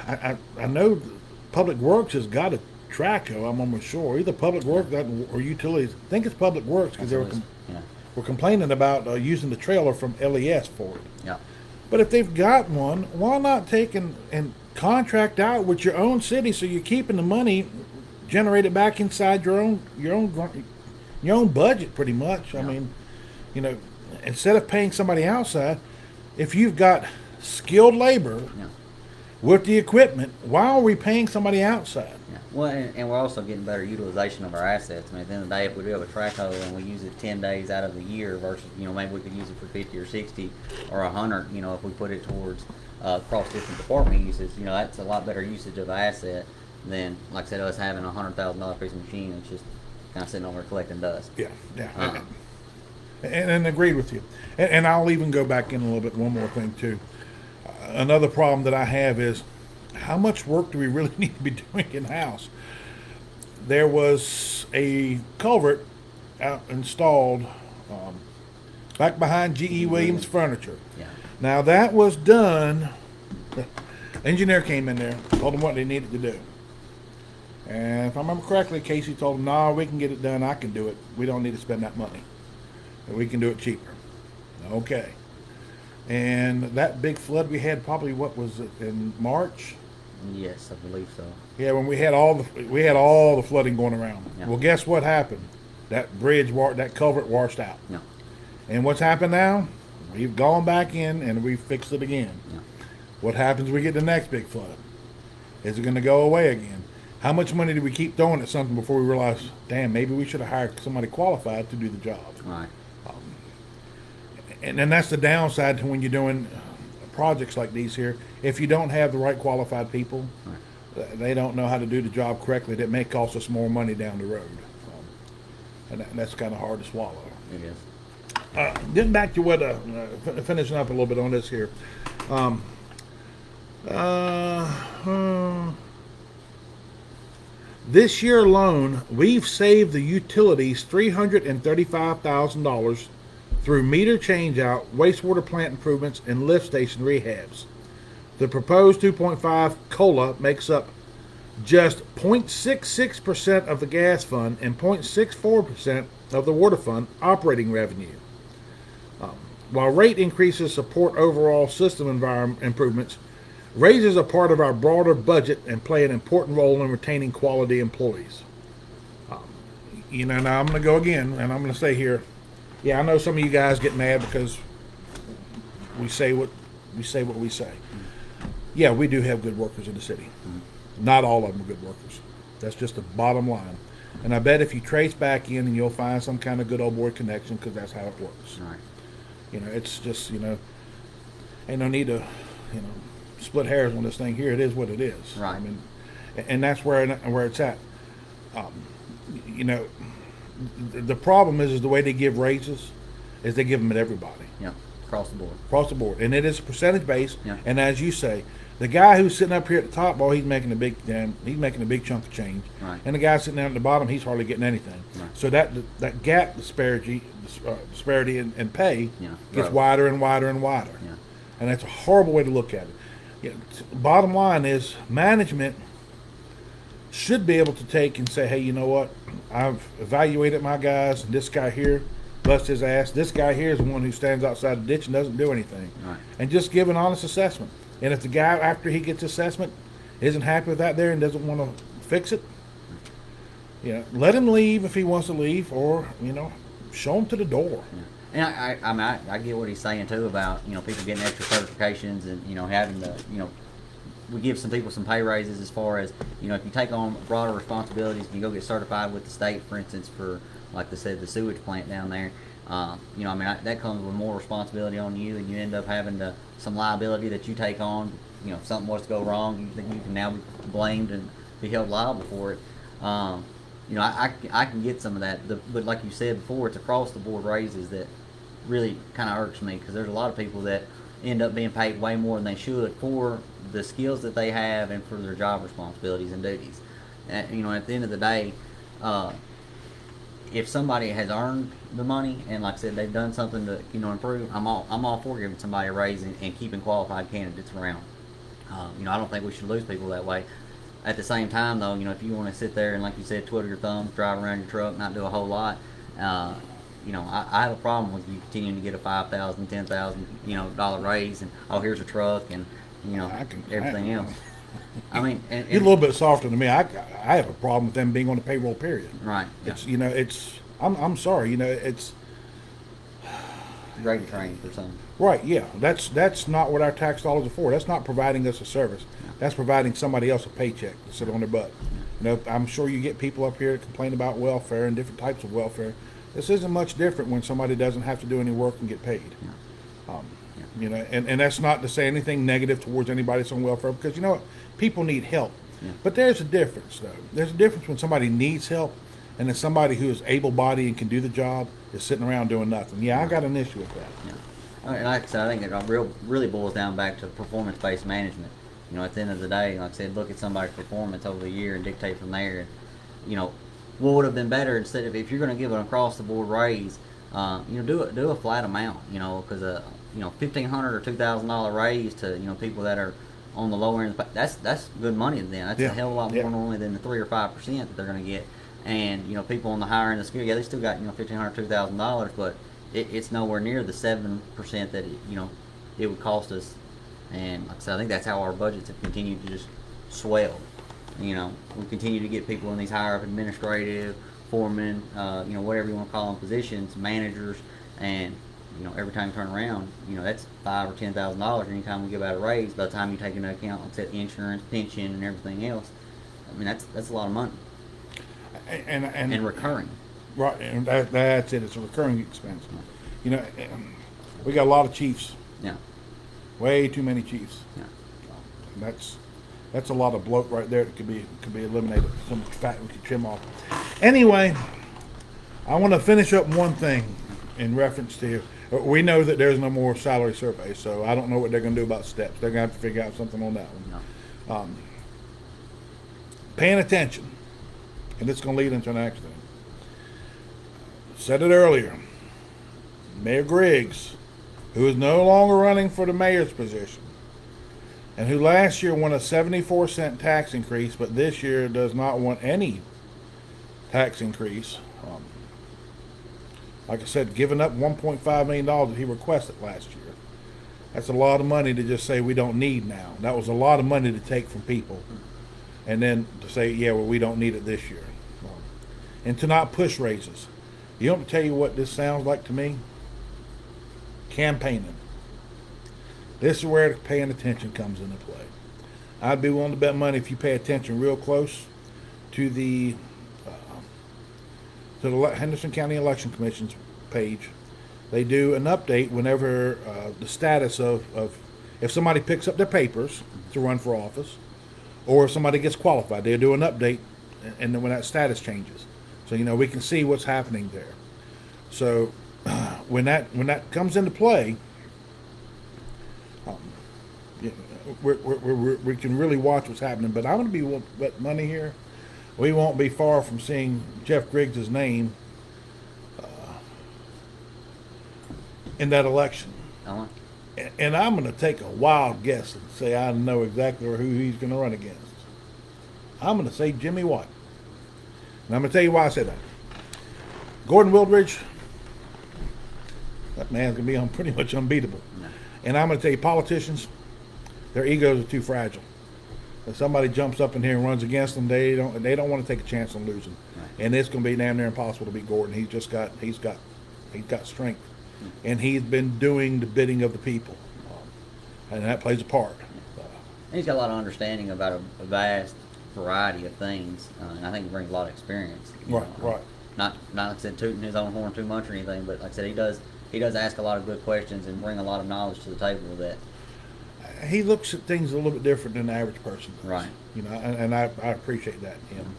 I know Public Works has got a Traco. I'm almost sure either Public Works or Utilities. I think it's Public Works because we're complaining about using the trailer from LES for it. Yeah. But if they've got one, why not take and contract out with your own city so you're keeping the money generated back inside your own budget pretty much. Yeah. I mean, instead of paying somebody outside, if you've got skilled labor with the equipment, why are we paying somebody outside? Yeah. Well, and we're also getting better utilization of our assets. I mean, at the end of the day, if we do have a traco and we use it 10 days out of the year versus, maybe we could use it for 50 or 60 or 100, if we put it towards across different department uses, that's a lot better usage of the asset than, like I said, us having a $100,000 piece of machine that's just kind of sitting over collecting dust. Yeah. And agreed with you. And I'll even go back in a little bit, one more thing too. Another problem that I have is how much work do we really need to be doing in-house? There was a culvert installed back behind G.E. Williams Furniture. Yeah. Now that was done, the engineer came in there, told them what they needed to do. And if I remember correctly, Casey told them, "No, we can get it done. I can do it. We don't need to spend that money." We can do it cheaper. Okay. And that big flood we had, probably, what was it, in March? Yes, I believe so. Yeah, when we had all the flooding going around. Yeah. Well, guess what happened? That that culvert washed out. No. And what's happened now? We've gone back in and we've fixed it again. No. What happens when we get the next big flood? Is it going to go away again? How much money do we keep throwing at something before we realize, damn, maybe we should have hired somebody qualified to do the job? Right. And then that's the downside to when you're doing projects like these here. If you don't have the right qualified people, they don't know how to do the job correctly. That may cost us more money down the road. And that's kind of hard to swallow. It is. Getting back to what, finishing up a little bit on this here. This year alone, we've saved the utilities $335,000 through meter changeout, wastewater plant improvements, and lift station rehabs. The proposed 2.5 COLA makes up just 0.66% of the gas fund and 0.64% of the water fund operating revenue. While rate increases support overall system environment improvements, raises are part of our broader budget and play an important role in retaining quality employees. Now I'm going to go again, and I'm going to say here, yeah, I know some of you guys get mad because we say what we say. Yeah, we do have good workers in the city. Not all of them are good workers. That's just the bottom line. And I bet if you trace back in, and you'll find some kind of good old boy connection, because that's how it works. Right. It's just, ain't no need to, split hairs on this thing here. It is what it is. Right. I mean, and that's where it's at. The problem is the way they give raises is they give them at everybody. Yeah. Across the board. Across the board. And it is a percentage base. Yeah. And as you say, the guy who's sitting up here at the top, well, he's making a big chunk of change. Right. And the guy sitting down at the bottom, he's hardly getting anything. Right. So that gap disparity in pay gets Right. wider and wider and wider. Yeah. And that's a horrible way to look at it. Bottom line is management should be able to take and say, hey, you know what? I've evaluated my guys, and this guy here bust his ass. This guy here is the one who stands outside the ditch and doesn't do anything. Right. And just give an honest assessment. And if the guy, after he gets assessment, isn't happy with that there and doesn't want to fix it, let him leave if he wants to leave, or, show him to the door. Yeah. And I get what he's saying too about people getting extra certifications and having to we give some people some pay raises as far as if you take on broader responsibilities and you go get certified with the state, for instance, for like they said the sewage plant down there. That comes with more responsibility on you, and you end up having some liability that you take on. If something was to go wrong, you can now be blamed and be held liable for it. I can get some of that, but like you said before, it's across the board raises that really kind of irks me, because there's a lot of people that end up being paid way more than they should for the skills that they have and for their job responsibilities and duties. And, at the end of the day, if somebody has earned the money and, like I said, they've done something to improve, I'm all for giving somebody a raise and keeping qualified candidates around. I don't think we should lose people that way. At the same time, though, if you want to sit there and, like you said, twiddle your thumbs, drive around your truck, not do a whole lot, I have a problem with you continuing to get a $5,000, $10,000, dollar raise, and here's a truck, and everything else. And You're a little bit softer than me. I have a problem with them being on the payroll. Period. Right. Yeah. It's I'm sorry. It's great training for some. Right. Yeah. That's not what our tax dollars are for. That's not providing us a service. Yeah. That's providing somebody else a paycheck to sit on their butt. I'm sure you get people up here that complain about welfare and different types of welfare. This isn't much different when somebody doesn't have to do any work and get paid. Yeah. And that's not to say anything negative towards anybody that's on welfare, because people need help. Yeah. But there's a difference, though. There's a difference when somebody needs help and then somebody who is able-bodied and can do the job is sitting around doing nothing. Yeah, I got an issue with that. Yeah. And like I said, I think it really boils down back to performance-based management. At the end of the day, like I said, look at somebody's performance over the year and dictate from there. And, what would have been better, instead of, if you're going to give an across-the-board raise, do a flat amount. Because $1,500 or $2,000 raise to people that are on the lower end, that's good money to them. That's a hell of a lot more normally than the 3 or 5% that they're going to get. And people on the higher end of the scale, they still got $1,500, $2,000, but it's nowhere near the 7% that it would cost us. And like I said, I think that's how our budgets have continued to just swell. We continue to get people in these higher up administrative, foreman, whatever you want to call them, positions, managers, and every time you turn around, that's $5,000 or $10,000. Anytime we give out a raise, by the time you take into account, like I said, insurance, pension, and everything else, I mean that's a lot of money and recurring. Right, and that's it. It's a recurring expense. We got a lot of chiefs. Yeah. Way too many chiefs. Yeah. And that's a lot of bloat right there that could be eliminated. So much fat we could trim off. Anyway, I want to finish up one thing in reference to. We know that there's no more salary survey, so I don't know what they're going to do about steps. They're going to have to figure out something on that one. No. Paying attention, and it's going to lead into an accident. Said it earlier. Mayor Griggs, who is no longer running for the mayor's position, and who last year won a 74-cent tax increase, but this year does not want any tax increase. Like I said, giving up $1.5 million that he requested last year. That's a lot of money to just say we don't need now. That was a lot of money to take from people. And then to say, yeah, well, we don't need it this year. And to not push raises. You want me to tell you what this sounds like to me? Campaigning. This is where paying attention comes into play. I'd be willing to bet money if you pay attention real close to the Henderson County Election Commission's page. They do an update whenever the status of if somebody picks up their papers to run for office, or if somebody gets qualified. They do an update, and then when that status changes, so we can see what's happening there. So when that comes into play, we can really watch what's happening. But I'm going to be bet money here. We won't be far from seeing Jeff Griggs' name in that election. Uh-huh. And I'm going to take a wild guess and say I know exactly who he's going to run against. I'm going to say Jimmy White. And I'm going to tell you why I said that. Gordon Wildridge, that man's going to be pretty much unbeatable. No. And I'm going to tell you, politicians, their egos are too fragile. If somebody jumps up in here and runs against them, they don't want to take a chance on losing. Right. And it's going to be damn near impossible to beat Gordon. He's got strength, and he's been doing the bidding of the people, and that plays a part. And he's got a lot of understanding about a vast variety of things, and I think he brings a lot of experience. Right. Not like I said, tooting his own horn too much or anything, but like I said, he does ask a lot of good questions and bring a lot of knowledge to the table that. He looks at things a little bit different than the average person does. Right. And I appreciate that in him.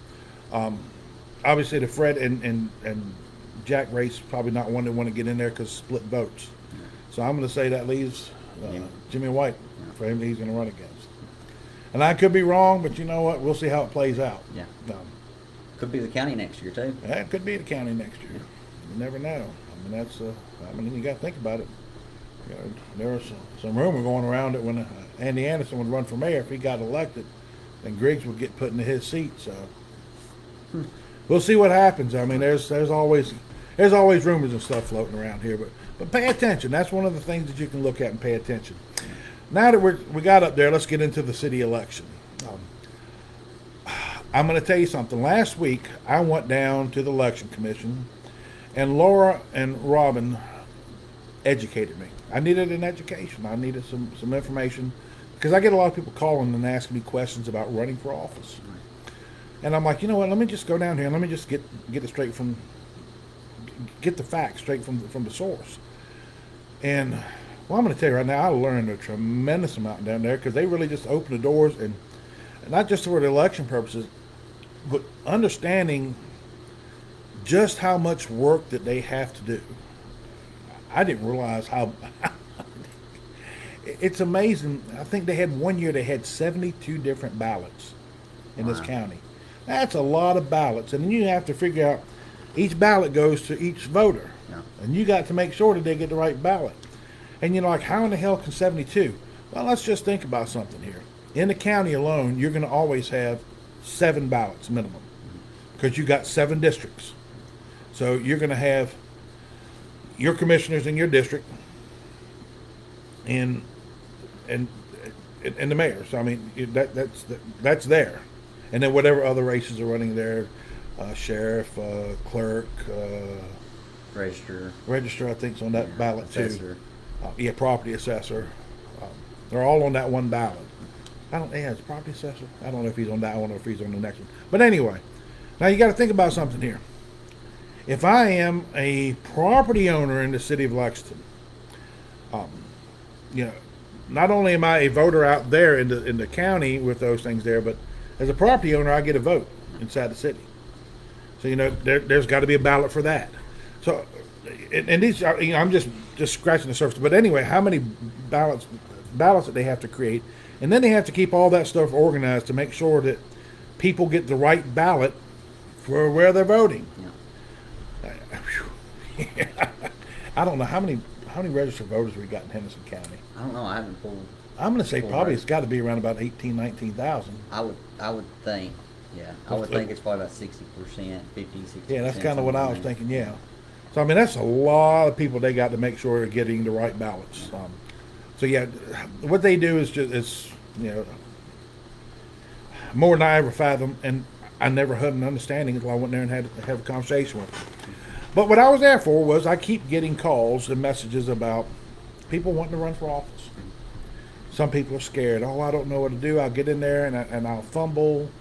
Obviously, the Fred and Jack race probably not one that want to get in there because split votes. So I'm going to say that leaves Jimmy White for him that he's going to run against. And I could be wrong, but you know what? We'll see how it plays out. Yeah. Could be the county next year too. It could be the county next year. You never know. You got to think about it. There was some rumor going around that when Andy Anderson would run for mayor, if he got elected, then Griggs would get put into his seat. So we'll see what happens. I mean, there's always rumors and stuff floating around here, but pay attention. That's one of the things that you can look at and pay attention. Now that we got up there, let's get into the city election. I'm going to tell you something. Last week, I went down to the election commission, and Laura and Robin educated me. I needed an education. I needed some information because I get a lot of people calling and asking me questions about running for office. And I'm like, you know what? Let me just go down here and let me just get the facts straight from the source. And well, I'm going to tell you right now, I learned a tremendous amount down there because they really just opened the doors, and not just for the election purposes, but understanding just how much work that they have to do. I didn't realize how it's amazing. I think they had 1 year they had 72 different ballots in this county. That's a lot of ballots, and then you have to figure out each ballot goes to each voter, and you got to make sure that they get the right ballot. And you're like, how in the hell can 72? Well, let's just think about something here. In the county alone, you're going to always have 7 ballots minimum because you got 7 districts. So you're going to have your commissioners in your district, and and and the mayor. So I mean that's there, and then whatever other races are running there, sheriff, clerk, Register. I think's on that ballot Assessor. too. Yeah, property assessor. They're all on that one ballot. I don't. Yeah, it's property assessor. I don't know if he's on that one or if he's on the next one. But anyway, now you got to think about something here. If I am a property owner in the city of Lexington, you know, not only am I a voter out there in the county with those things there, but as a property owner, I get a vote inside the city. So you know, there's got to be a ballot for that. So, and these, are, you know, I'm just scratching the surface. But anyway, how many ballots that they have to create, and then they have to keep all that stuff organized to make sure that people get the right ballot for where they're voting. Yeah. I don't know how many registered voters we got in Henderson County. I don't know. I haven't pulled. I'm going to say Full probably rate. it's got to be around about 18, 19,000. I would think. Yeah, I would think it's probably about 60%, 50, 60%. Yeah, that's kind of what I was something thinking. Yeah. So I mean, that's a lot of people they got to make sure they're getting the right ballots. So yeah, what they do is you know, more than I ever fathomed, and I never had an understanding until I went there and had to have a conversation with them. But what I was there for was I keep getting calls and messages about people wanting to run for office. Some people are scared. Oh, I don't know what to do. I'll get in there and I'll fumble,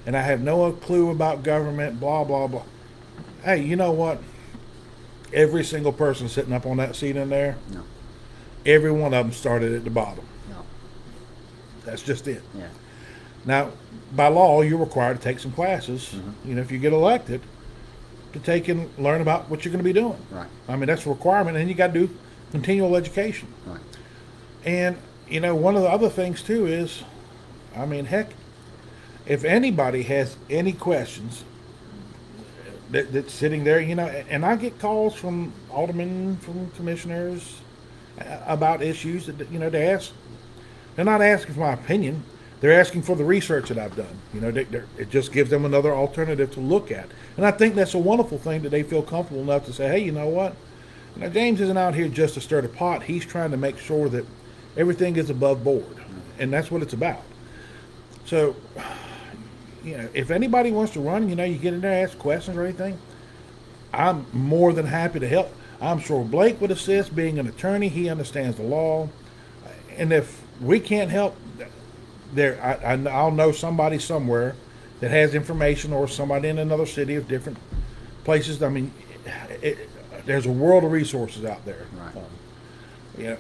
and I have no clue about government. Blah blah blah. Hey, you know what? Every single person sitting up on that seat in there, No. every one of them started at the bottom. No. That's just it. Yeah. Now, by law, you're required to take some classes. Mm-hmm. You know, if you get elected, to take and learn about what you're going to be doing. Right. I mean, that's a requirement, and you got to do continual education. Right. And you know, one of the other things too is, I mean, heck, if anybody has any questions, that's sitting there, you know, and I get calls from aldermen, from commissioners about issues that, you know, they ask. They're not asking for my opinion. They're asking for the research that I've done. You know, it just gives them another alternative to look at. And I think that's a wonderful thing that they feel comfortable enough to say, hey, you know what? You know, James isn't out here just to stir the pot. He's trying to make sure that everything is above board. And that's what it's about. So, you know, if anybody wants to run, you know, you get in there, ask questions or anything, I'm more than happy to help. I'm sure Blake would assist. Being an attorney, he understands the law. And if we can't help, I'll know somebody somewhere that has information, or somebody in another city of different places. I mean, there's a world of resources out there. Right. You know,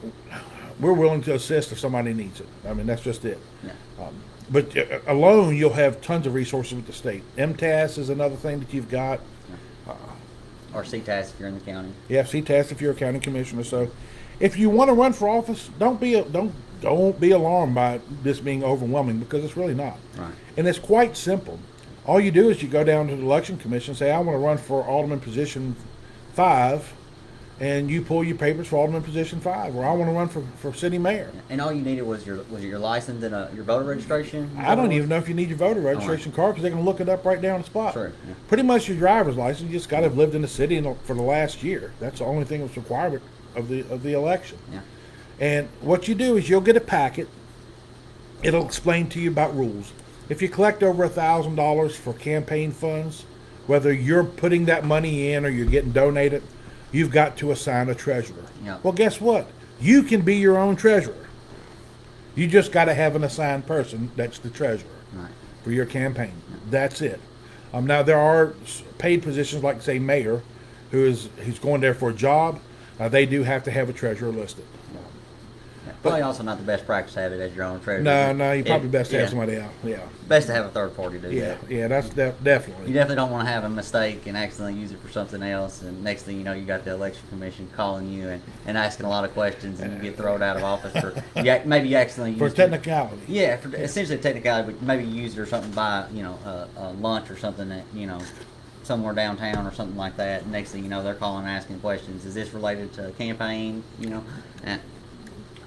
we're willing to assist if somebody needs it. I mean, that's just it. Yeah. But alone, you'll have tons of resources with the state. MTAS is another thing that you've got. Or CTAS if you're in the county. Yeah, CTAS if you're a county commissioner. So, if you want to run for office, don't be alarmed by this being overwhelming, because it's really not. Right. And it's quite simple. All you do is you go down to the election commission and say, I want to run for alderman position 5, and you pull your papers for alderman position 5, or I want to run for city mayor. And all you needed was your license and your voter registration? I don't even know if you need your voter registration card, because they can look it up right there on the spot. Sure, yeah. Pretty much your driver's license. You just got to have lived in the city for the last year. That's the only thing that's required of the election. Yeah. And what you do is you'll get a packet. It'll explain to you about rules. If you collect over $1,000 for campaign funds, whether you're putting that money in or you're getting donated, you've got to assign a treasurer. Yeah. Well, guess what? You can be your own treasurer. You just got to have an assigned person that's the treasurer Right. for your campaign. That's it. Now, there are paid positions like, say, mayor, who's going there for a job. They do have to have a treasurer listed. Probably also not the best practice to have it as your own treasurer. No, you probably best to have yeah. somebody out. Yeah, Best to have a third party do yeah, that. yeah. That's You definitely. definitely don't want to have a mistake and accidentally use it for something else, and next thing you know, you got the election commission calling you and asking a lot of questions, and you get thrown out of office for maybe you accidentally For used it. technicality. Yeah, for essentially technicality, but maybe you used it or something by a lunch or something that somewhere downtown or something like that. And next thing you know, they're calling and asking questions. Is this related to a campaign? And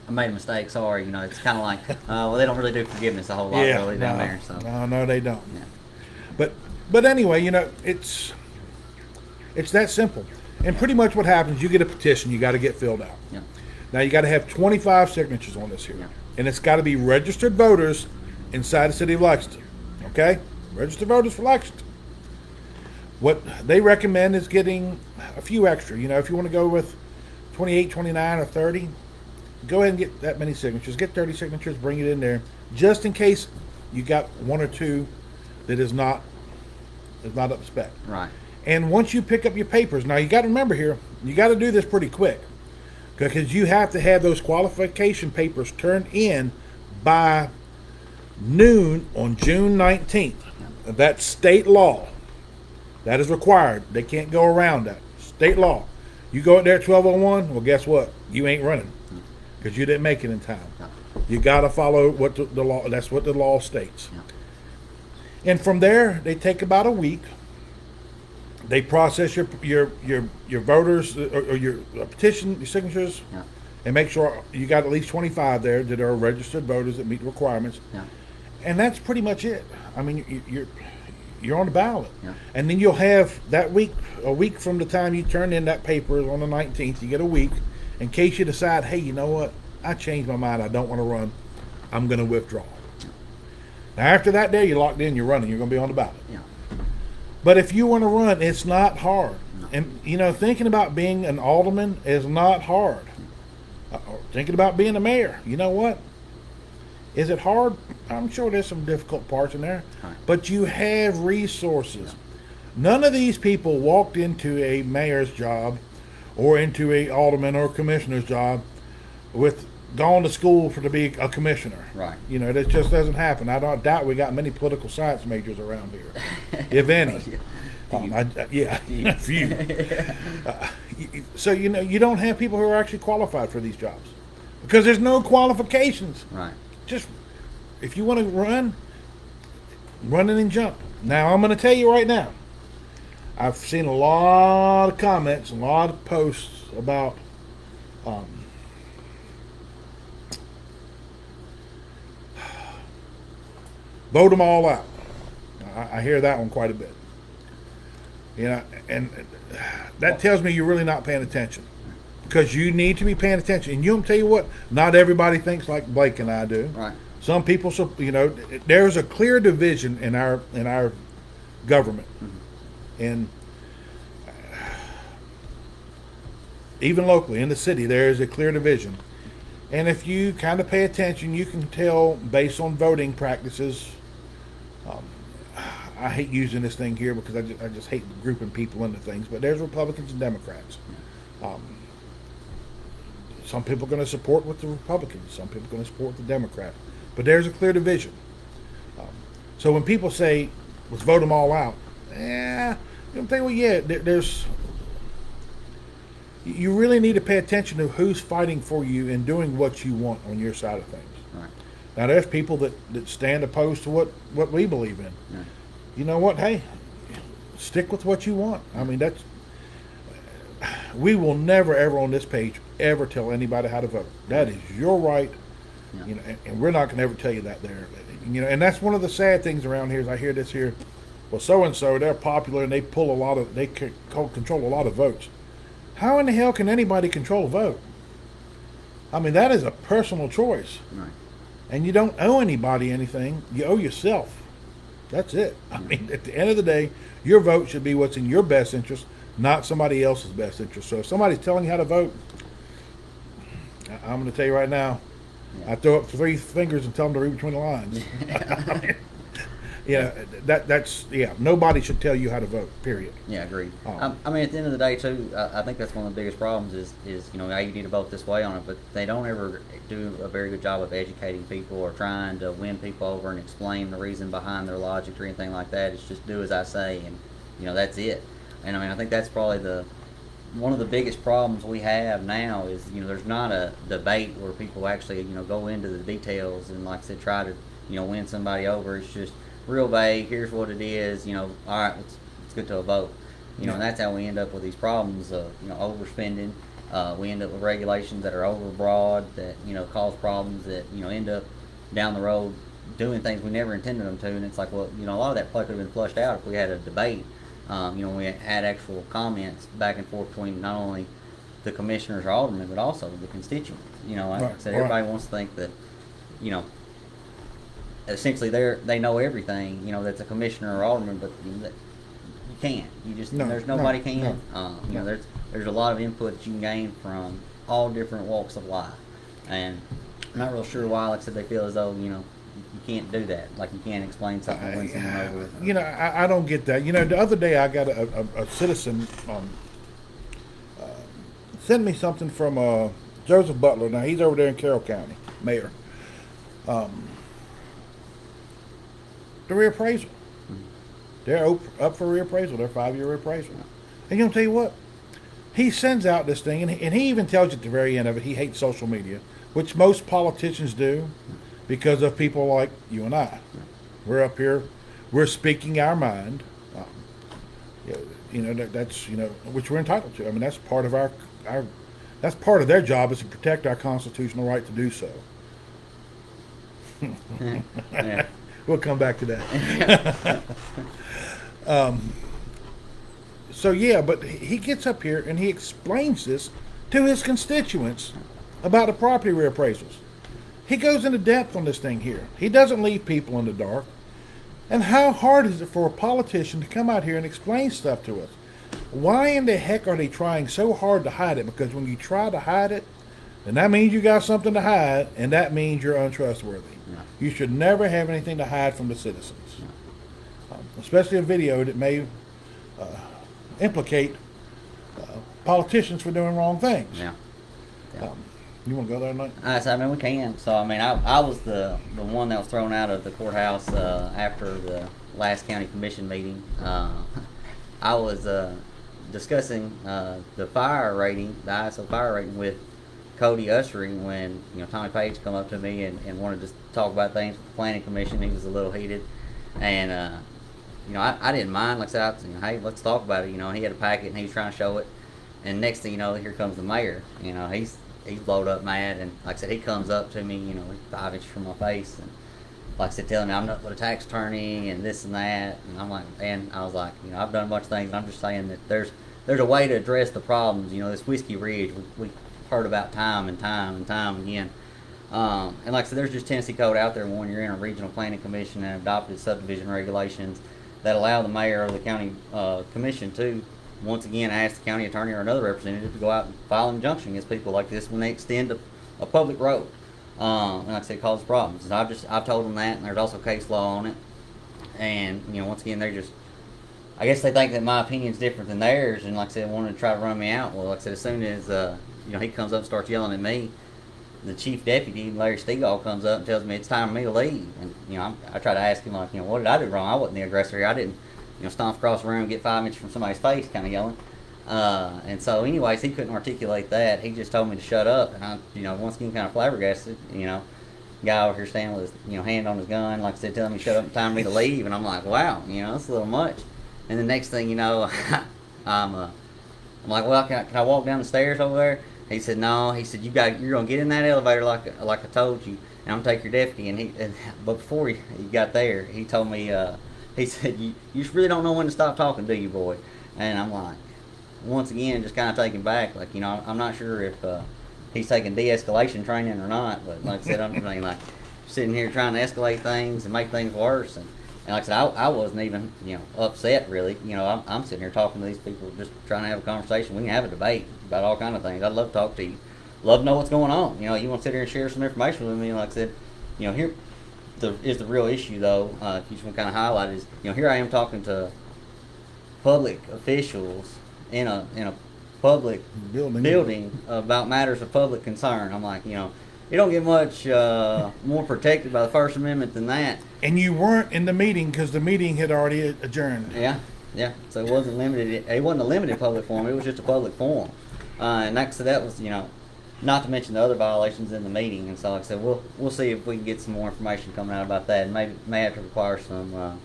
I made a mistake. Sorry. It's kind of like, well, they don't really do forgiveness a whole lot Yeah, really down there. So no, they don't. yeah. But anyway, it's that simple. And pretty much what happens, you get a petition, you got to get filled out. Yeah. Now you got to have 25 signatures on this here, Yeah. and it's got to be registered voters inside the city of Lexington. Okay, registered voters for Lexington. What they recommend is getting a few extra. You know, if you want to go with 28, 29, or 30, go ahead and get that many signatures. Get 30 signatures, bring it in there, just in case you got one or two that is not up to spec. Right. And once you pick up your papers, now you got to remember here, you got to do this pretty quick because you have to have those qualification papers turned in by noon on June 19th. That's state law. That is required. They can't go around that. State law. You go in there at 12:01, well, guess what? You ain't running because you didn't make it in time. You got to follow what the law. That's what the law states. Yeah. And from there, they take about a week. They process your voters or your petition, your signatures, Yeah. and make sure you got at least 25 there that are registered voters that meet the requirements. Yeah. And that's pretty much it. I mean, you're on the ballot. Yeah. And then you'll have that week, a week from the time you turn in that paper on the 19th, you get a week in case you decide, hey, you know what? I changed my mind. I don't want to run. I'm going to withdraw. Now, after that day, you're locked in, you're running. You're going to be on the ballot. Yeah. But if you want to run, it's not hard. No. And, you know, thinking about being an alderman is not hard. Thinking about being a mayor, you know what? Is it hard? I'm sure there's some difficult parts in there. Right. But you have resources. None of these people walked into a mayor's job or into a alderman or commissioner's job with gone to school to be a commissioner. Right. You know, that just doesn't happen. I don't doubt we got many political science majors around here, if any. Yeah, a few. So, you know, you don't have people who are actually qualified for these jobs because there's no qualifications. Right. Just, if you want to run it and jump. Now, I'm going to tell you right now, I've seen a lot of comments, a lot of posts about vote them all out. I hear that one quite a bit. You know, and that tells me you're really not paying attention because you need to be paying attention. And tell you what, not everybody thinks like Blake and I do. Right. Some people, you know, there's a clear division in our government, and even locally in the city, there is a clear division. And if you kind of pay attention, you can tell based on voting practices. I hate using this thing here because I just hate grouping people into things. But there's Republicans and Democrats. Some people are going to support with the Republicans. Some people are going to support the Democrats. But there's a clear division. So when people say, let's vote them all out, you think, well, yeah, there's. You really need to pay attention to who's fighting for you and doing what you want on your side of things. Right. Now, there's people that stand opposed to what we believe in. Yeah. You know what? Hey, stick with what you want. I mean, we will never, ever on this page, ever tell anybody how to vote. That is your right. Yeah. You know, and we're not going to ever tell you that there. You know, and that's one of the sad things around here is I hear this here. Well, so-and-so, they're popular and they control a lot of votes. How in the hell can anybody control a vote? I mean, that is a personal choice. Right. And you don't owe anybody anything. You owe yourself. That's it. I mean, at the end of the day, your vote should be what's in your best interest, not somebody else's best interest. So if somebody's telling you how to vote, I'm going to tell you right now, I throw up 3 fingers and tell them to read between the lines. That's nobody should tell you how to vote, period. Yeah, agreed. I mean, at the end of the day, too, I think that's one of the biggest problems is you know, you need to vote this way on it, but they don't ever do a very good job of educating people or trying to win people over and explain the reason behind their logic or anything like that. It's just do as I say, and, you know, that's it. And, I mean, I think that's probably one of the biggest problems we have now is, you know, there's not a debate where people actually, you know, go into the details and, like I said, try to, you know, win somebody over. It's just real vague. Here's what it is. You know, all right, let's get to a vote. You know, and that's how we end up with these problems of, you know, overspending. We end up with regulations that are overbroad that, you know, cause problems that, you know, end up down the road doing things we never intended them to. And it's like, well, you know, a lot of that probably could have been flushed out if we had a debate We had actual comments back and forth between not only the commissioners or aldermen, but also the constituents. Like I Right, said, right. everybody wants to think that, you know, essentially they know everything, that's a commissioner or alderman, but you can't. You just No, there's no, nobody can. no. There's a lot of input that you can gain from all different walks of life, and I'm not real sure why. Like I said, they feel as though you can't do that. Like you can't explain something when someone over with. I don't get that. The other day I got a citizen send me something from Joseph Butler. Now he's over there in Carroll County, mayor. The reappraisal. They're up for reappraisal. Their 5-year reappraisal. And I'll tell you what, he sends out this thing, and he even tells you at the very end of it he hates social media, which most politicians do, because of people like you and I. We're up here, we're speaking our mind. That's which we're entitled to. I mean, that's part of our that's part of their job, is to protect our constitutional right to do so. Yeah. We'll come back to that. So yeah, but he gets up here and he explains this to his constituents about the property reappraisals. He goes into depth on this thing here. He doesn't leave people in the dark. And how hard is it for a politician to come out here and explain stuff to us? Why in the heck are they trying so hard to hide it? Because when you try to hide it, then that means you got something to hide, and that means you're untrustworthy. Yeah. You should never have anything to hide from the citizens, especially a video that may implicate politicians for doing wrong things. Yeah. You want to go there tonight? So, we can. So, I was the one that was thrown out of the courthouse after the last county commission meeting. I was discussing the fire rating, the ISO fire rating, with Cody Ushery when Tommy Page come up to me and wanted to talk about things with the planning commission. He was a little heated, and I didn't mind. Like I said, hey, let's talk about it. He had a packet and he was trying to show it, and next thing you know, here comes the mayor. He's blowed up mad, and like I said, he comes up to me, 5 inches from my face, and like I said, telling me I'm nothing but a tax attorney and this and that, and I'm like, man, I was like, I've done a bunch of things, and I'm just saying that there's a way to address the problems. This Whiskey Ridge, we heard about time and time again. And like I said, there's just Tennessee code out there when you're in a regional planning commission and adopted subdivision regulations that allow the mayor or the county commission to, once again, ask the county attorney or another representative to go out and file an injunction against people like this when they extend a public road. And like I said, it causes problems. And I've told them that, and there's also case law on it. And once again, I guess they think that my opinion's different than theirs, and like I said, wanted to try to run me out. Well, like I said, as soon as he comes up and starts yelling at me, the chief deputy, Larry Stegall, comes up and tells me it's time for me to leave. And I try to ask him, like, what did I do wrong? I wasn't the aggressor here. I didn't stomp across the room and get 5 inches from somebody's face, kind of yelling. And so, anyways, he couldn't articulate that. He just told me to shut up, and I, once again, kind of flabbergasted. Guy over here standing with his, hand on his gun, like I said, telling me to shut up and time for me to leave. And I'm like, wow, that's a little much. And the next thing you know, I'm like, well, can I walk down the stairs over there? He said, no. He said, you're gonna get in that elevator like I told you, and I'm gonna take your deputy. But before he got there, he told me, he said, you just really don't know when to stop talking, do you, boy? And I'm like, once again, just kind of taken back. Like, I'm not sure if he's taking de-escalation training or not. But like I said, I'm like sitting here trying to escalate things and make things worse. And like I said, I wasn't even upset really. I'm sitting here talking to these people, just trying to have a conversation. We can have a debate about all kind of things. I'd love to talk to you. Love to know what's going on. You want to sit here and share some information with me. Like I said, here is the real issue though. If you just want to kind of highlight is, here I am talking to public officials in a public building about matters of public concern. I'm like, you don't get much more protected by the First Amendment than that. And you weren't in the meeting because the meeting had already adjourned. Yeah. So it wasn't limited. It wasn't a limited public forum. It was just a public forum. And like I said, that was, not to mention the other violations in the meeting. And so like I said, we'll see if we can get some more information coming out about that. And may have to require some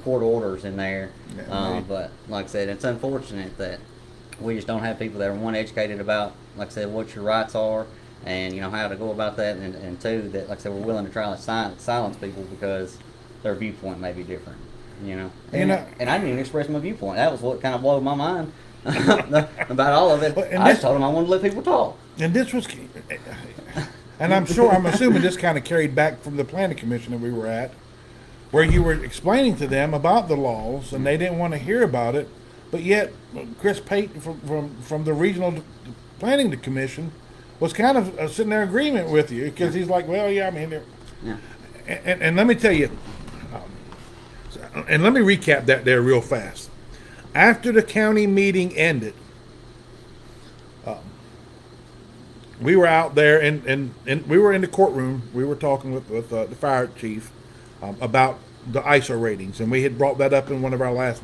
court orders in there. Yeah, but like I said, it's unfortunate that we just don't have people that are, one, educated about, like I said, what your rights are, and how to go about that, and two, that like I said, we're willing to try to silence people because their viewpoint may be different. You know, You and, know- and I didn't even express my viewpoint. That was what kind of blew my mind about all of it. But- and I this- just told him I wanted to let people talk. And this was, and I'm assuming this kind of carried back from the planning commission that we were at, where you were explaining to them about the laws and they didn't want to hear about it, but yet Chris Pate from the regional planning commission was kind of sitting there in agreement with you, because he's like, well, yeah, I mean, Yeah. and let me tell you, and let me recap that there real fast. After the county meeting ended, we were out there and we were in the courtroom. We were talking with the fire chief about the ISO ratings, and we had brought that up in one of our last,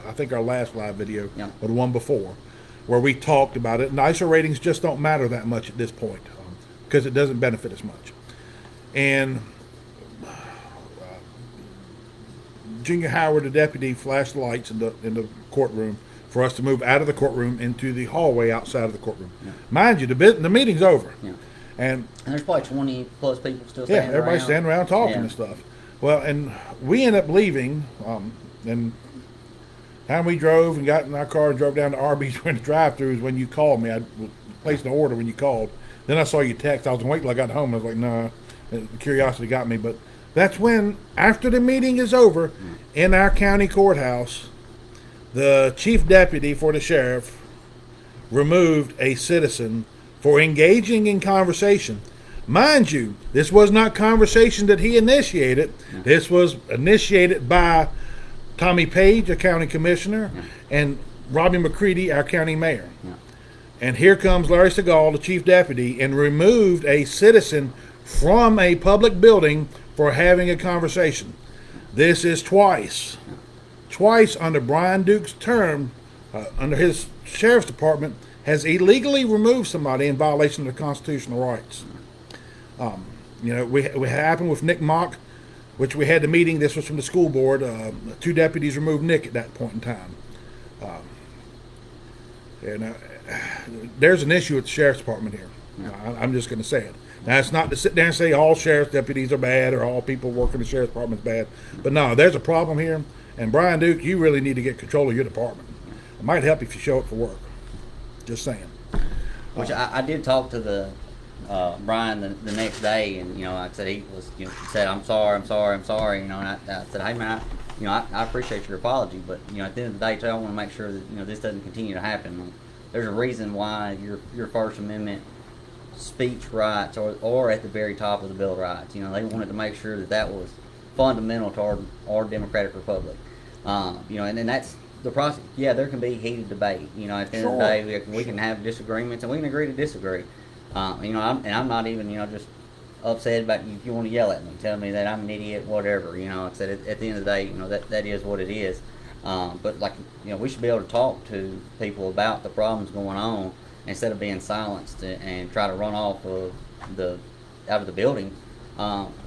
I think our last live video, Yeah. or the one before, where we talked about it. And the ISO ratings just don't matter that much at this point, because it doesn't benefit as much. And Junior Howard, the deputy, flashed the lights in the courtroom for us to move out of the courtroom into the hallway outside of the courtroom. Yeah. Mind you, the meeting's over. Yeah. And And there's probably 20 plus people still yeah, standing everybody's around. standing around talking Yeah. and stuff. Well, and we ended up leaving, and time we drove and got in our car and drove down to Arby's when the drive-through is when you called me. I placed an order when you called. Then I saw your text. I was waiting till I got home. I was like, nah, curiosity got me. But that's when, after the meeting is over, in our county courthouse, the chief deputy for the sheriff removed a citizen for engaging in conversation. Mind you, this was not conversation that he initiated. This was initiated by Tommy Page, a county commissioner, and Robbie McCready, our county mayor. Yeah. And here comes Larry Segal, the chief deputy, and removed a citizen from a public building for having a conversation. This is twice. Twice under Brian Duke's term, under his sheriff's department, has illegally removed somebody in violation of their constitutional rights. We happened with Nick Mock, which we had the meeting. This was from the school board. 2 deputies removed Nick at that point in time. There's an issue with the sheriff's department here. I'm just going to say it. Now, it's not to sit there and say all sheriff's deputies are bad or all people working in the sheriff's department is bad. But no, there's a problem here. And Brian Duke, you really need to get control of your department. It might help if you show up for work. Just saying. Which I did talk to the Brian the next day, and like I said, he was he said I'm sorry, and I said, hey man, I appreciate your apology, but at the end of the day too, I want to make sure that this doesn't continue to happen. There's a reason why your First Amendment speech rights are at the very top of the Bill of Rights. They wanted to make sure that was fundamental to our democratic republic. And then that's the process. Yeah, there can be heated debate. At the end of the day, we can have disagreements and we can agree to disagree. I'm not even just upset about you. If you want to yell at me, tell me that I'm an idiot, whatever. Like I said, at the end of the day, that is what it is. But we should be able to talk to people about the problems going on instead of being silenced and try to run off of out of the building.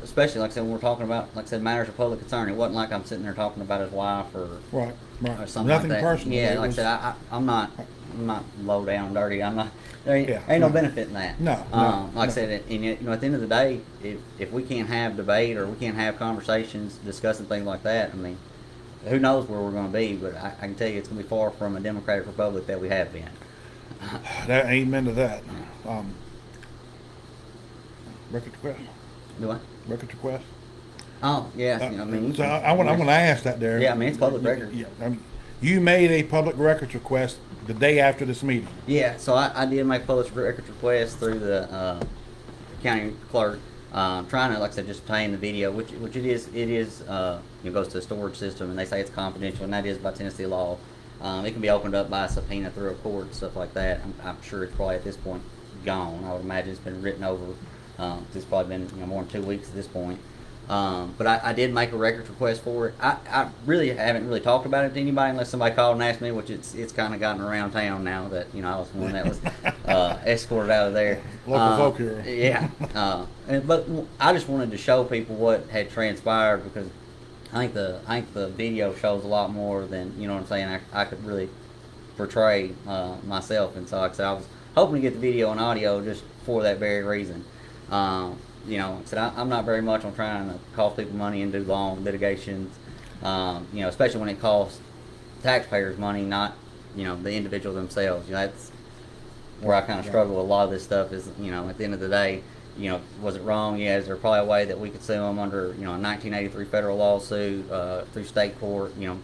Especially like I said, when we're talking about matters of public concern. It wasn't like I'm sitting there talking about his wife or Right. something Nothing like that. personal. Yeah, It like was- I said, I'm not low down, dirty. I'm not. There ain't, Yeah, ain't no no. benefit in that. No, no, like I no. said, and at the end of the day, if we can't have debate or we can't have conversations discussing things like that, I mean, who knows where we're going to be? But I can tell you, it's going to be far from a democratic republic that we have been. That amen to that. Record request. Do I? Record request. Oh, yes. I mean, So I want to ask that there. Yeah, I mean, it's public record. Yeah, you made a public records request the day after this meeting. Yeah, so I did make public records request through the county clerk, trying to, like I said, just obtain the video, which it is goes to a storage system, and they say it's confidential, and that is by Tennessee law. It can be opened up by a subpoena through a court and stuff like that. I'm sure it's probably at this point gone. I would imagine it's been written over. It's probably been more than 2 weeks at this point. But I did make a records request for it. I really haven't really talked about it to anybody unless somebody called and asked me, which it's kind of gotten around town now that I was the one that was escorted out of there. Local folk here. Yeah. But I just wanted to show people what had transpired because I think the video shows a lot more than what I'm saying. I could really portray myself, and so like I said, I was hoping to get the video and audio just for that very reason. Like I said, I'm not very much on trying to cost people money and do long litigations. You know, especially when it costs taxpayers money, not, you know, the individuals themselves. You know, that's where I kind of struggle with a lot of this stuff. Is, you know, at the end of the day, you know, was it wrong? Yeah, is there probably a way that we could sue them under, you know, a 1983 federal lawsuit through state court? You know,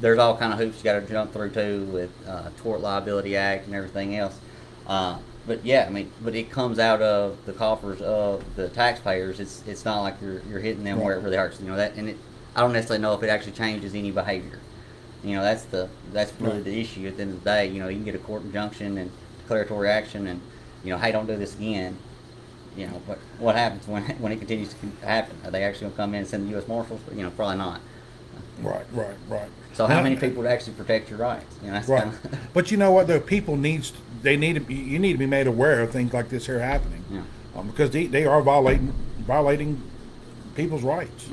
there's all kind of hoops you got to jump through too with Tort Liability Act and everything else. But yeah, I mean, but it comes out of the coffers of the taxpayers. It's not like you're hitting them where it really hurts. You know that, and I don't necessarily know if it actually changes any behavior. You know, that's really the issue at the end of the day. You know, you can get a court injunction and declaratory action, and, you know, hey, don't do this again. You know, but what happens when it continues to happen? Are they actually going to come in and send the U.S. Marshals? You know, probably not. Right. So how many people would actually protect your rights? You know, that's Right. kinda But you know what? Though people you need to be made aware of things like this here happening, Yeah. because they are violating people's rights,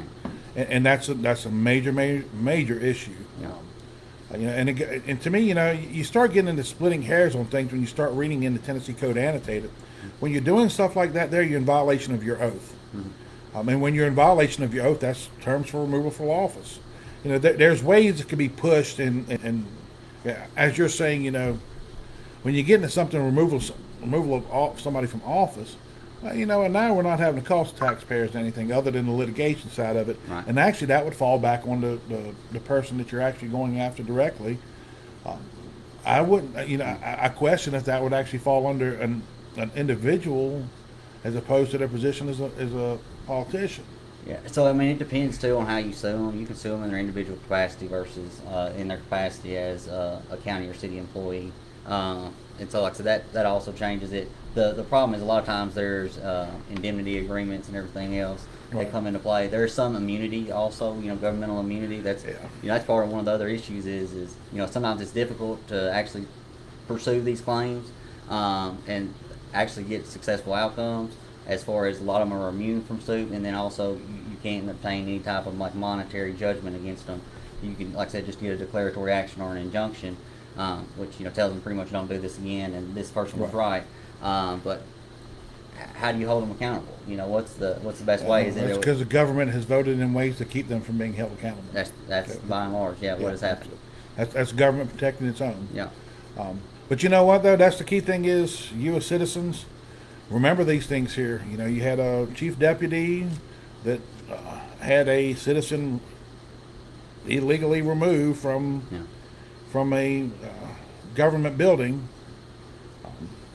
and that's a major issue. Yeah. You know, and to me, you know, you start getting into splitting hairs on things when you start reading in the Tennessee Code Annotated. When you're doing stuff like that, you're in violation of your oath. And when you're in violation of your oath, that's terms for removal from office. You know, there's ways it could be pushed, and yeah, as you're saying, you know, when you get into something removal of somebody from office, well, you know, and now we're not having to cost taxpayers anything other than the litigation side of it. Right. And actually, that would fall back on the person that you're actually going after directly. I wouldn't, you know, I question if that would actually fall under an individual as opposed to their position as a politician. Yeah. So I mean, it depends too on how you sue them. You can sue them in their individual capacity versus in their capacity as a county or city employee. And so, like I said, that also changes it. The problem is a lot of times there's indemnity agreements and everything else that Right. come into play. There's some immunity also, you know, governmental immunity. That's Yeah. you know, that's part of one of the other issues is you know, sometimes it's difficult to actually pursue these claims and actually get successful outcomes. As far as a lot of them are immune from suit, and then also you can't obtain any type of like monetary judgment against them. You can, like I said, just get a declaratory action or an injunction, which, you know, tells them pretty much don't do this again, and this person was right. But how do you hold them accountable? You know, what's the best way? Is That's it because the government has voted in ways to keep them from being held accountable. that's by and large, yeah, what has happened. That's government protecting its own. Yeah, But you know what, though? That's the key thing is you as citizens, remember these things here. You know, you had a chief deputy that had a citizen illegally removed from a government building.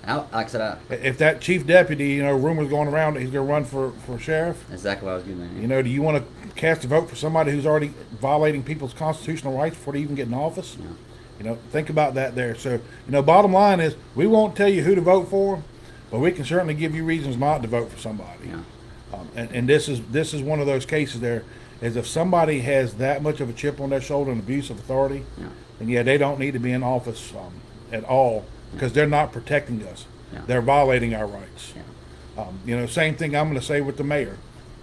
like I said, If that chief deputy, you know, rumors going around that he's going to run for sheriff, that's exactly what I was getting at. you know, do you want to cast a vote for somebody who's already violating people's constitutional rights before they even get in office? Yeah. You know, think about that there. So, you know, bottom line is we won't tell you who to vote for, but we can certainly give you reasons not to vote for somebody. Yeah. And this is one of those cases there, is if somebody has that much of a chip on their shoulder and abuse of authority, Yeah. then yeah, they don't need to be in office at all because they're not protecting us. Yeah. They're violating our rights. Yeah. You know, same thing I'm going to say with the mayor.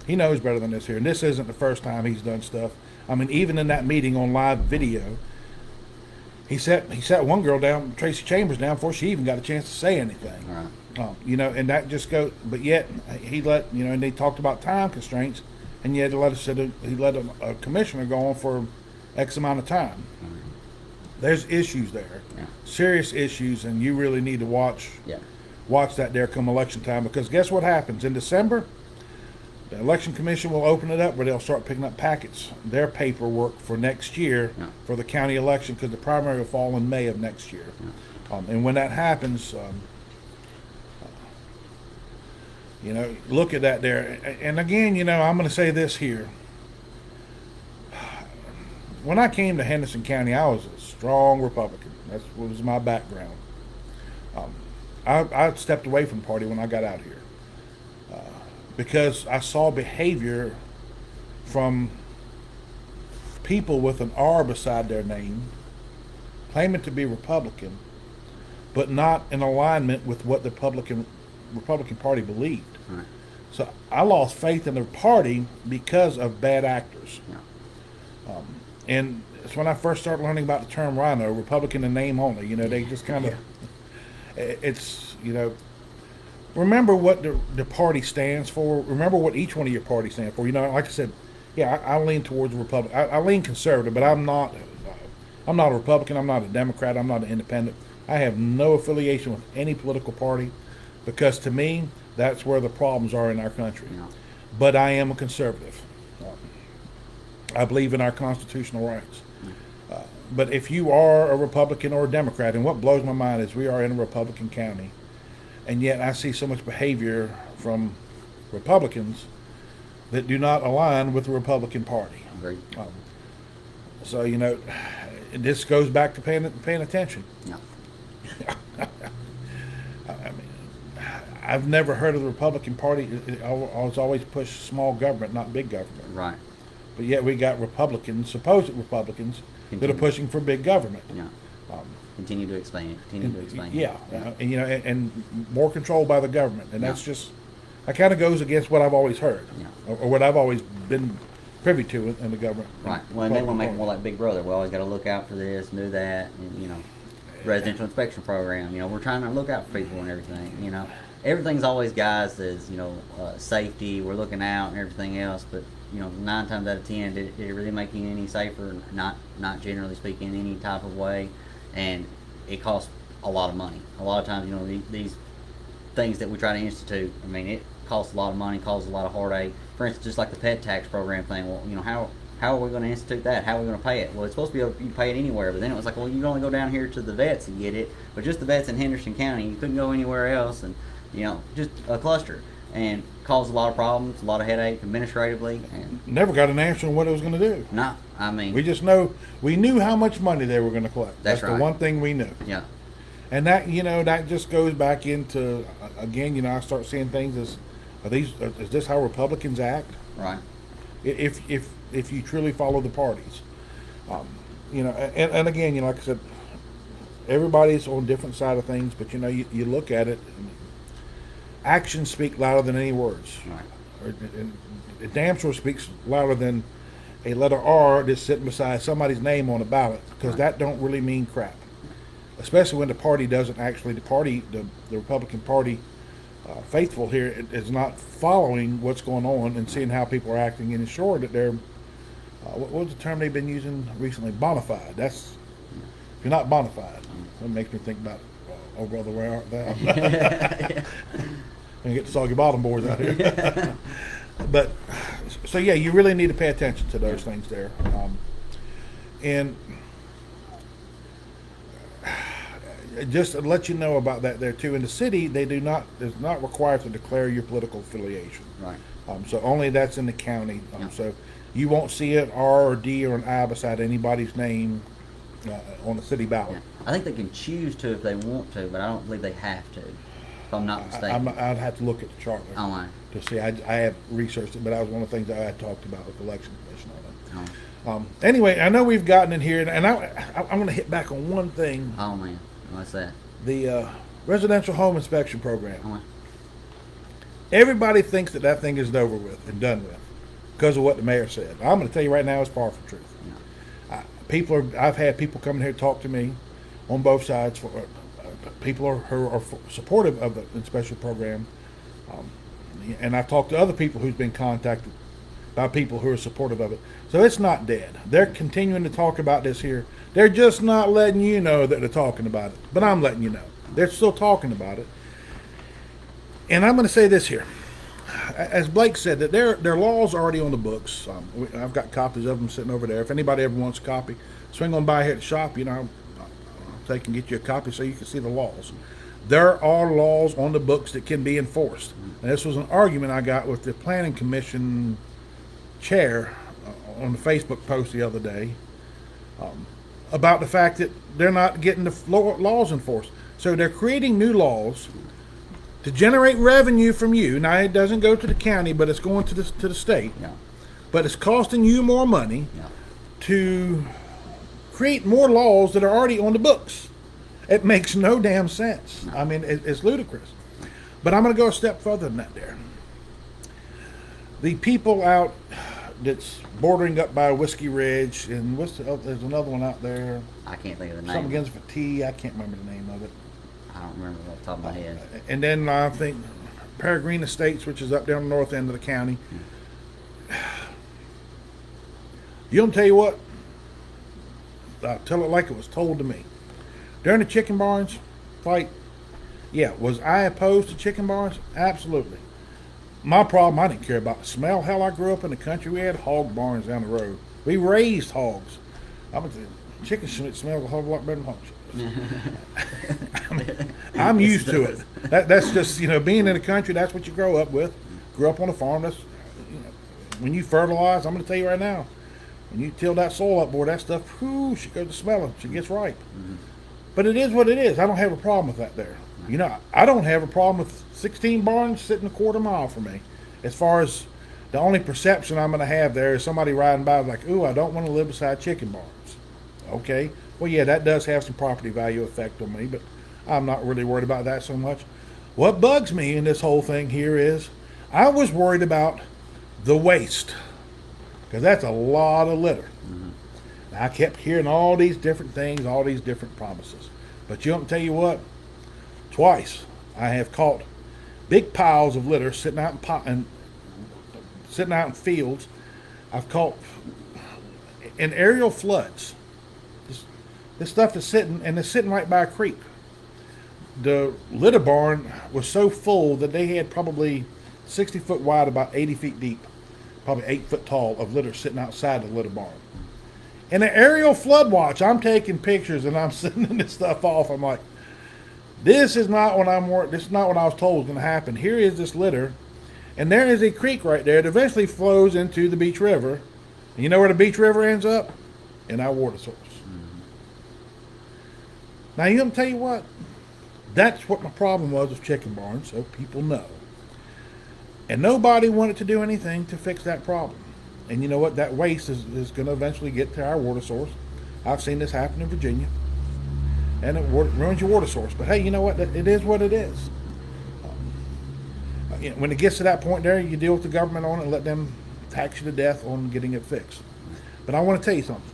He knows better than this here, and this isn't the first time he's done stuff. I mean, even in that meeting on live video, he sat one girl down, Tracy Chambers, down before she even got a chance to say anything. All right. You know, and that just goes. But yet he let, you know, and they talked about time constraints, and yet he let a commissioner go on for X amount of time. There's issues there, Yeah. serious issues, and you really need to watch Yeah. that there come election time, because guess what happens in December? The election commission will open it up where they'll start picking up packets, their paperwork for next year Yeah. for the county election, because the primary will fall in May of next year. And when that happens, you know, look at that there. And again, you know, I'm going to say this here. When I came to Henderson County, I was a strong Republican. That was my background. I stepped away from the party when I got out here because I saw behavior from people with an R beside their name claiming to be Republican, but not in alignment with what the Republican Party believed. All right. So I lost faith in the party because of bad actors. Yeah. And it's when I first started learning about the term rhino, Republican in name only. You know, they just kind of, it's, you know, remember what the party stands for. Remember what each one of your parties stand for. You know, like I said, yeah, I lean towards the Republican. I lean conservative, but I'm not. I'm not a Republican. I'm not a Democrat. I'm not an independent. I have no affiliation with any political party, because to me, that's where the problems are in our country. Yeah. But I am a conservative. I believe in our constitutional rights. But if you are a Republican or a Democrat, and what blows my mind is we are in a Republican county, and yet I see so much behavior from Republicans that do not align with the Republican Party. Agreed. So, you know, this goes back to paying attention. Yeah. I mean, I've never heard of the Republican Party. I was always pushed small government, not big government. Right. But yet we got Republicans, supposed Republicans, that are Continue. pushing for big government. Yeah. Um, Continue to expand. Continue to expand. Yeah, and, you know, and more control by the government, and Yeah. that's just that kind of goes against what I've always heard, Yeah. or what I've always been privy to in the government. Right. Well, and they want to make it more like Big Brother. We always got to look out for this and do that, and you know, residential inspection program. You know, we're trying to look out for people and everything. You know, everything's always guised as safety. We're looking out and everything else, but you know, 9 times out of 10, did it really make you any safer? Not generally speaking, in any type of way, and it costs a lot of money. A lot of times, you know, these things that we try to institute, I mean, it costs a lot of money, causes a lot of heartache. For instance, just like the pet tax program thing. Well, you know, how are we going to institute that? How are we going to pay it? Well, it's supposed to be able, you pay it anywhere, but then it was like, well, you can only go down here to the vets and get it, but just the vets in Henderson County. You couldn't go anywhere else, and you know, just a cluster, and caused a lot of problems, a lot of headache administratively, and Never got an answer on what it was going to do. not. I mean, We just we knew how much money they were going to collect. That's the right. one thing we knew. yeah, And that, you know, that just goes back into, again, you know, I start seeing things as, is this how Republicans act? right, If you truly follow the parties, you know, and again, you know, like I said, everybody's on a different side of things, but you know, you look at it, actions speak louder than any words. right, And it damn sure speaks louder than a letter R that's sitting beside somebody's name on a ballot, because Right. that don't really mean crap. Especially when the party doesn't actually, the Republican Party faithful here is not following what's going on and seeing how people are acting and ensuring that they're, what was the term they've been using recently? Bona fide. That's, if you're not bona fide, that makes me think about, oh brother, where art thou? And get the soggy bottom boards out here. But so yeah, you really need to pay attention to those things there, and just to let you know about that there too. In the city, it's not required to declare your political affiliation. right. So only that's in the county. Yeah. So you won't see an R or D or an I beside anybody's name on the city ballot. Yeah. I think they can choose to if they want to, but I don't believe they have to. If I'm not mistaken. I'd have to look at the chart there Online. to see. I have researched it, but that was one of the things that I had talked about with the election commission on it. Anyway, I know we've gotten in here, and I'm going to hit back on one thing: Oh man, what's that? the residential home inspection program. Oh, man. Everybody thinks that thing is over with and done with because of what the mayor said. I'm going to tell you right now, it's far from truth. Yeah. I've had people come in here talk to me on both sides. People who are supportive of the inspection program, and I've talked to other people who's been contacted by people who are supportive of it. So it's not dead. They're continuing to talk about this here. They're just not letting you know that they're talking about it. But I'm letting you know. They're still talking about it. And I'm going to say this here. As Blake said, that their laws are already on the books. I've got copies of them sitting over there. If anybody ever wants a copy, swing on by here at the shop. You know, they can get you a copy so you can see the laws. There are laws on the books that can be enforced. And this was an argument I got with the Planning Commission chair on the Facebook post the other day about the fact that they're not getting the laws enforced. So they're creating new laws to generate revenue from you. Now it doesn't go to the county, but it's going to the state. Yeah. But it's costing you more money Yeah. to create more laws that are already on the books. It makes no damn sense. I mean, it's ludicrous. But I'm going to go a step further than that there. The people out that's bordering up by Whiskey Ridge, and there's another one out there, I can't think of the name. something begins with T, I can't remember the name of it. I don't remember off the top of my head. And then I think Peregrine Estates, which is up down the north end of the county. You don't tell you what, I'll tell it like it was told to me. During the chicken barns fight, yeah, was I opposed to chicken barns? Absolutely. My problem, I didn't care about the smell. Hell, I grew up in the country. We had hog barns down the road. We raised hogs. Chicken shit smells a whole lot better than hog shit. I'm used to it. That's just, being in the country, that's what you grow up with. Grew up on a farm. That's, when you fertilize, I'm going to tell you right now, when you till that soil up, boy, that stuff, whoo, she goes to smelling. She gets ripe. But it is what it is. I don't have a problem with that there. I don't have a problem with 16 barns sitting a quarter mile from me. As far as the only perception I'm going to have there is somebody riding by like, ooh, I don't want to live beside chicken barns. Okay. Well, yeah, that does have some property value effect on me, but I'm not really worried about that so much. What bugs me in this whole thing here is I was worried about the waste, because that's a lot of litter. I kept hearing all these different things, all these different promises. But you don't tell you what, twice I have caught big piles of litter sitting out sitting out in fields. I've caught in aerial floods. This stuff is sitting, and it's sitting right by a creek. The litter barn was so full that they had probably 60 foot wide, about 80 feet deep, probably 8 foot tall of litter sitting outside the litter barn. In an aerial flood watch, I'm taking pictures and I'm sending this stuff off. I'm like, this is not what this is not what I was told was going to happen. Here is this litter, and there is a creek right there that eventually flows into the Beach River. And you know where the Beach River ends up? In our water source. Now, you going to tell you what? That's what my problem was with chicken barns, so people know. And nobody wanted to do anything to fix that problem. And you know what? That waste is going to eventually get to our water source. I've seen this happen in Virginia. And it ruins your water source. But hey, you know what? It is what it is. When it gets to that point there, you deal with the government on it and let them tax you to death on getting it fixed. But I want to tell you something.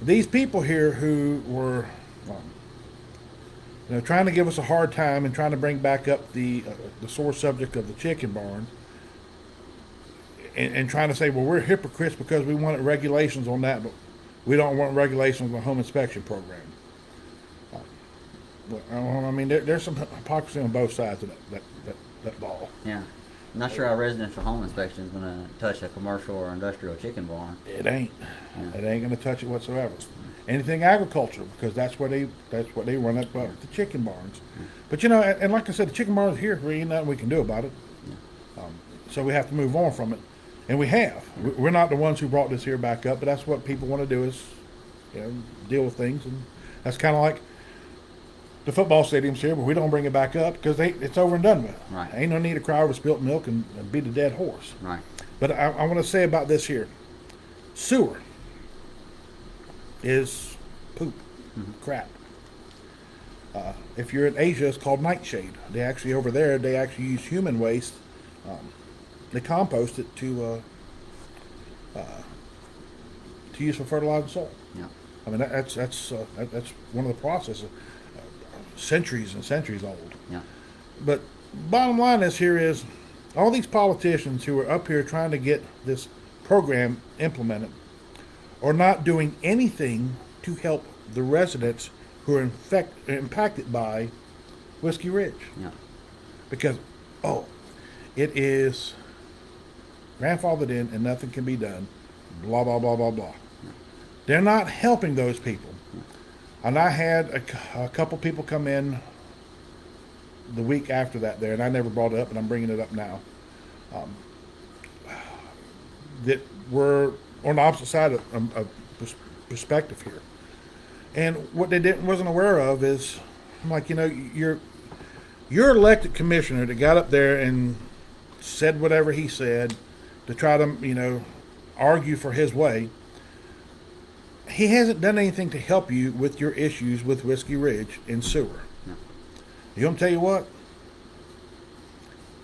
These people here who were trying to give us a hard time and trying to bring back up the sore subject of the chicken barn, and trying to say, well, we're hypocrites because we wanted regulations on that, but we don't want regulations on the home inspection program. I mean, there's some hypocrisy on both sides of that ball. Yeah. I'm not sure our residential home inspection is going to touch a commercial or industrial chicken barn. It ain't. Yeah. It ain't going to touch it whatsoever. Anything agricultural, because that's what they run up the chicken barns. But and like I said, the chicken barns here, there ain't nothing we can do about it. So we have to move on from it, and we have. We're not the ones who brought this here back up, but that's what people want to do is, deal with things, and that's kind of like the football stadiums here, but we don't bring it back up because it's over and done with. Right. Ain't no need to cry over spilt milk and beat a dead horse. Right. But I want to say about this here, sewer is poop, crap. If you're in Asia, it's called nightshade. Over there, they actually use human waste. They compost it to use for fertilizing soil. Yeah. I mean, that's one of the processes, centuries and centuries old. Yeah. But bottom line is all these politicians who are up here trying to get this program implemented are not doing anything to help the residents who are impacted by Whiskey Ridge. Yeah. Because, it is grandfathered in and nothing can be done, blah, blah, blah, blah, blah. Yeah. They're not helping those people. And I had a couple people come in the week after that there, and I never brought it up, and I'm bringing it up now, that were on the opposite side of perspective here. And what they wasn't aware of is, I'm like, your elected commissioner that got up there and said whatever he said to try to, argue for his way, he hasn't done anything to help you with your issues with Whiskey Ridge and sewer. No. You want to tell you what?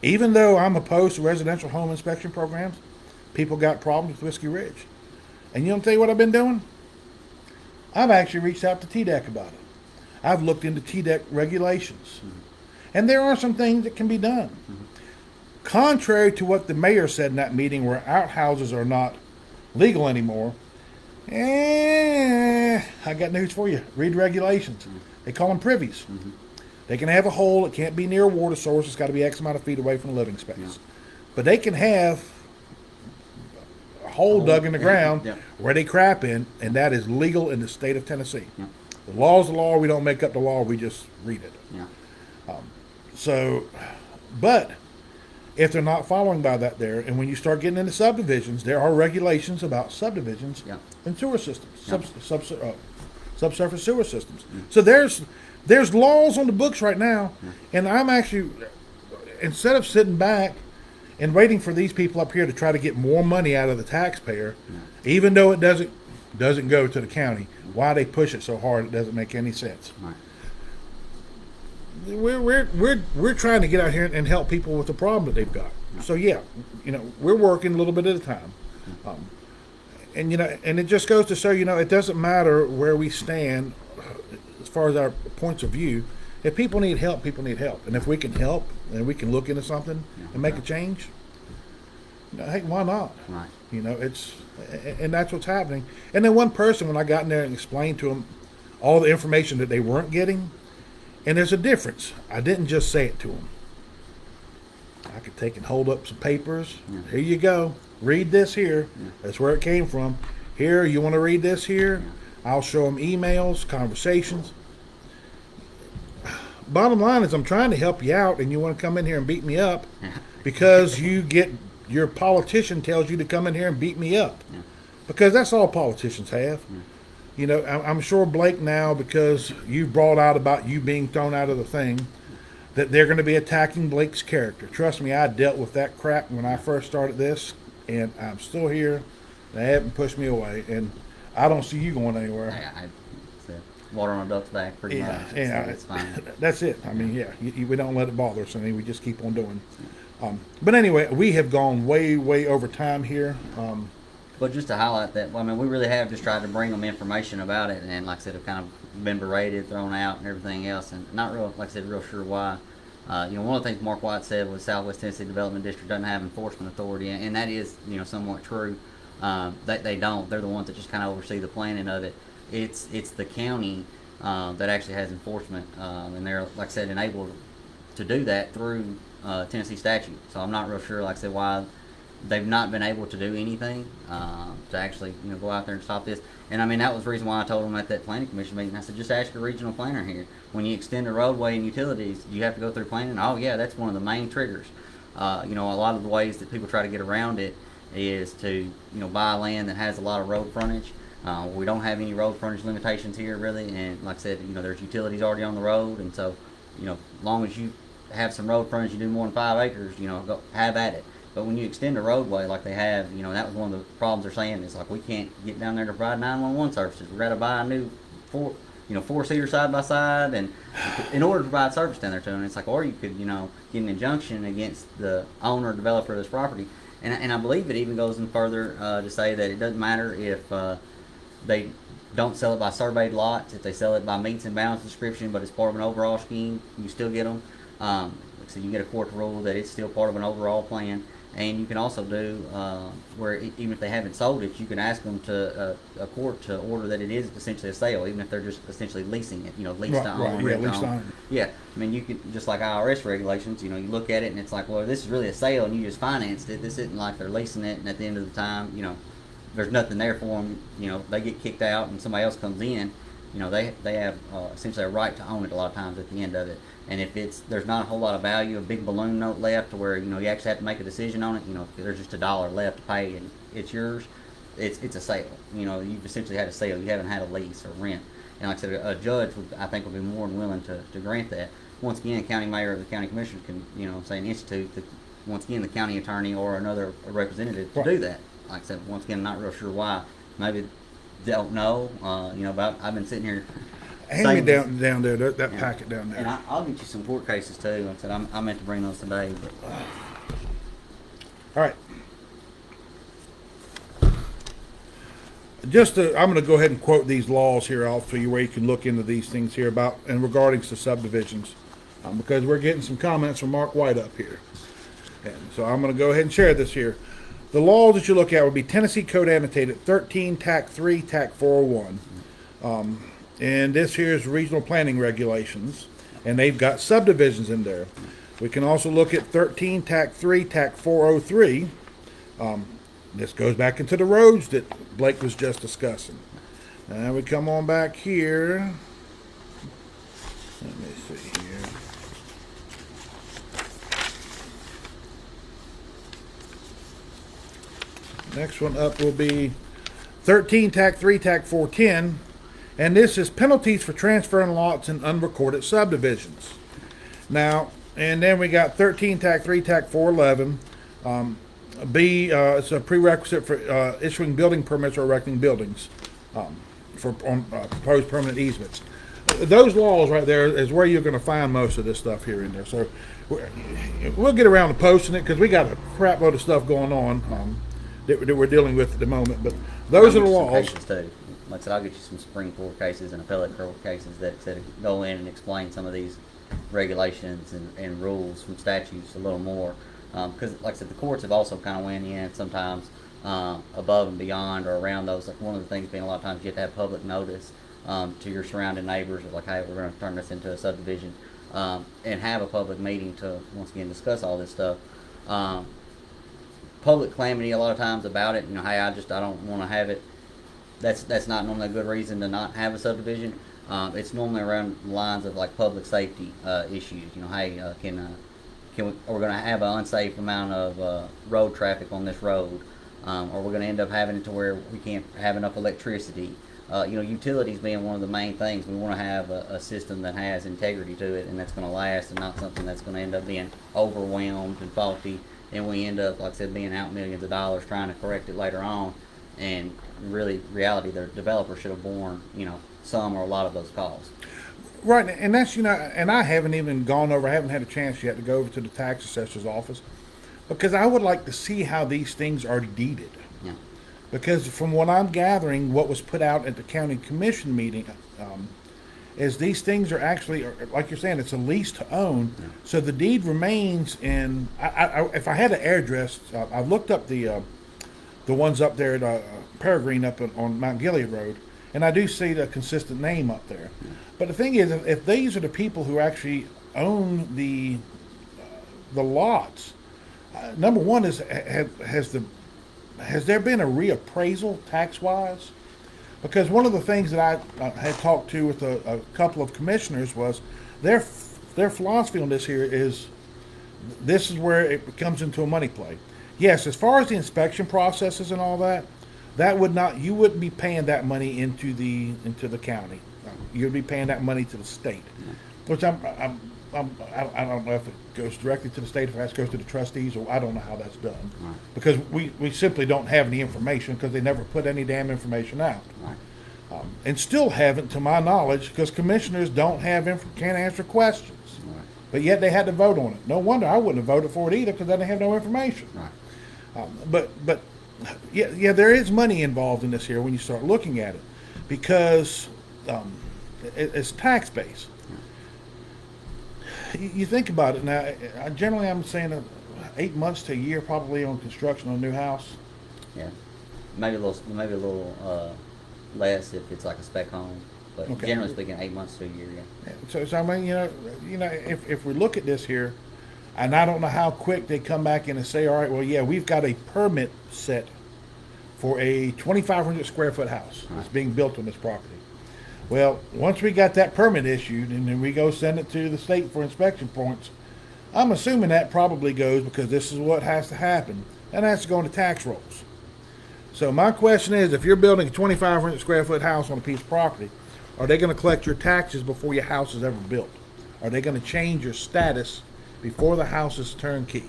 Even though I'm opposed to residential home inspection programs, people got problems with Whiskey Ridge. And you want to tell you what I've been doing? I've actually reached out to TDEC about it. I've looked into TDEC regulations. And there are some things that can be done. Contrary to what the mayor said in that meeting, where outhouses are not legal anymore. I got news for you. Read regulations. They call them privies. They can have a hole. It can't be near a water source. It's got to be X amount of feet away from the living space. But they can have a hole dug in the ground where they crap in, and that is legal in the state of Tennessee. The law is the law. We don't make up the law. We just read it. So, but if they're not following by that there, and when you start getting into subdivisions, there are regulations about subdivisions and sewer systems, subsurface sewer systems. So there's laws on the books right now, and I'm actually, instead of sitting back and waiting for these people up here to try to get more money out of the taxpayer, even though it doesn't go to the county, why they push it so hard, it doesn't make any sense. We're trying to get out here and help people with the problem that they've got. So we're working a little bit at a time, and it just goes to show, it doesn't matter where we stand as far as our points of view. If people need help, and if we can help and we can look into something and make a change, hey, why not? And that's what's happening. And then one person, when I got in there and explained to them all the information that they weren't getting. And there's a difference. I didn't just say it to them. I could take and hold up some papers. Here you go. Read this here. That's where it came from. Here, you want to read this here? I'll show them emails, conversations. Bottom line is, I'm trying to help you out, and you want to come in here and beat me up because your politician tells you to come in here and beat me up. Because that's all politicians have. I'm sure Blake now, because you brought out about you being thrown out of the thing, that they're going to be attacking Blake's character. Trust me, I dealt with that crap when I first started this, and I'm still here. They haven't pushed me away, and I don't see you going anywhere. Water on a duck's back, pretty much. It's fine. That's it. I mean, we don't let it bother us, and we just keep on doing. But anyway, we have gone way, way over time here. But just to highlight that, I mean, we really have just tried to bring them information about it, and like I said, have kind of been berated, thrown out, and everything else, and not real, like I said, real sure why. One of the things Mark White said was Southwest Tennessee Development District doesn't have enforcement authority, and that is, somewhat true. That they don't. They're the ones that just kind of oversee the planning of it. It's the county that actually has enforcement, and they're, like I said, enabled to do that through Tennessee statute. So I'm not real sure, like I said, why they've not been able to do anything to actually, go out there and stop this. And I mean, that was the reason why I told them at that planning commission meeting. I said, just ask your regional planner here. When you extend a roadway and utilities, you have to go through planning. Oh yeah, that's one of the main triggers. A lot of the ways that people try to get around it is to, buy land that has a lot of road frontage. We don't have any road frontage limitations here really, and like I said, there's utilities already on the road, and so, as long as you have some road frontage, you do more than 5 acres, go have at it. But when you extend a roadway like they have, that was one of the problems they're saying is like we can't get down there to provide 911 services. We got to buy a new four-seater side by side, and in order to provide service down there to them, it's like, or you could get an injunction against the owner or developer of this property, and I believe it even goes in further to say that it doesn't matter if they don't sell it by surveyed lots, if they sell it by meets and bounds description, but it's part of an overall scheme, you still get them. So you get a court rule that it's still part of an overall plan. And you can also do where even if they haven't sold it, you can ask them to a court to order that it is essentially a sale, even if they're just essentially leasing it. Lease to own, rent to own. Yeah, I mean, you can, just like IRS regulations. You look at it and it's like, well, this is really a sale, and you just financed it. This isn't like they're leasing it, and at the end of the time, there's nothing there for them. They get kicked out, and somebody else comes in. They have essentially a right to own it a lot of times at the end of it. And if there's not a whole lot of value, a big balloon note left to where, you actually have to make a decision on it, if there's just $1 left to pay and it's yours, it's a sale. You've essentially had a sale. You haven't had a lease or rent. And like I said, a judge I think would be more than willing to grant that. Once again, the county mayor or the county commissioner can, institute once again, the county attorney or another representative to do that. Like I said, once again, not real sure why. Maybe don't know, but I've been sitting here. Hand me down there, that packet down there. And I'll get you some court cases too. Like I said, I meant to bring those today. But. All right. I'm going to go ahead and quote these laws here off for you where you can look into these things here about and regarding to subdivisions, because we're getting some comments from Mark White up here. And so I'm going to go ahead and share this here. the laws that you look at would be Tennessee Code Annotated 13, TAC 3, TAC 401. And this here is regional planning regulations, and they've got subdivisions in there. We can also look at 13, TAC 3, TAC 403. This goes back into the roads that Blake was just discussing. Now we come on back here. Let me see here. Next one up will be 13, TAC 3, TAC 410. And this is penalties for transferring lots in unrecorded subdivisions. Now, and then we got 13, TAC 3, TAC 411. It's a prerequisite for issuing building permits or erecting buildings for proposed permanent easements. Those laws right there is where you're going to find most of this stuff here in there. So we'll get around to posting it because we got a crap load of stuff going on that we're dealing with at the moment. But those are the laws. Cases too. Like I said, I'll get you some Supreme Court cases and appellate court cases that go in and explain some of these regulations and rules from statutes a little more. Because, like I said, the courts have also kind of went in sometimes above and beyond or around those. Like one of the things being a lot of times you have to have public notice to your surrounding neighbors, like, hey, we're going to turn this into a subdivision, and have a public meeting to once again discuss all this stuff. Public calamity a lot of times about it. You know, hey, I don't want to have it. That's not normally a good reason to not have a subdivision. It's normally around the lines of like public safety issues. You know, hey, are we going to have an unsafe amount of road traffic on this road? Or we're going to end up having it to where we can't have enough electricity. Utilities being one of the main things. We want to have a system that has integrity to it and that's going to last, and not something that's going to end up being overwhelmed and faulty. And we end up, like I said, being out millions of dollars trying to correct it later on. And really, reality, the developer should have borne, some or a lot of those costs. Right, and that's, and I haven't even gone over, I haven't had a chance yet to go over to the tax assessor's office because I would like to see how these things are deeded. Yeah. Because from what I'm gathering, what was put out at the county commission meeting is these things are actually, like you're saying, it's a lease to own. Yeah. So the deed remains in, if I had an address, I've looked up the ones up there at Peregrine up on Mount Gilead Road, and I do see the consistent name up there. Yeah. But the thing is, if these are the people who actually own the lots, number one is has there been a reappraisal tax-wise? Because one of the things that I had talked to with a couple of commissioners was their philosophy on this here is this is where it comes into a money play. Yes, as far as the inspection processes and all that, you wouldn't be paying that money into the county. You'd be paying that money to the state, which I don't know if it goes directly to the state, if it goes to the trustees, or I don't know how that's done. Right. Because we simply don't have any information because they never put any damn information out. Right. And still haven't, to my knowledge, because commissioners can't answer questions. Right. But yet they had to vote on it. No wonder I wouldn't have voted for it either because they didn't have no information. Right. But yeah, there is money involved in this here when you start looking at it because it's tax based. You think about it now. Generally, I'm saying 8 months to a year probably on construction on a new house. Yeah, maybe a little less if it's like a spec home, but okay. Generally speaking, 8 months to a year. Yeah. So I mean, if we look at this here, and I don't know how quick they come back in and say, all right, well, yeah, we've got a permit set for a 2,500 square foot house that's being built on this property. Well, once we got that permit issued and then we go send it to the state for inspection points, I'm assuming that probably goes because this is what has to happen. And that's going to tax rolls. So my question is, if you're building a 2,500 square foot house on a piece of property, are they going to collect your taxes before your house is ever built? Are they going to change your status before the house is turnkey?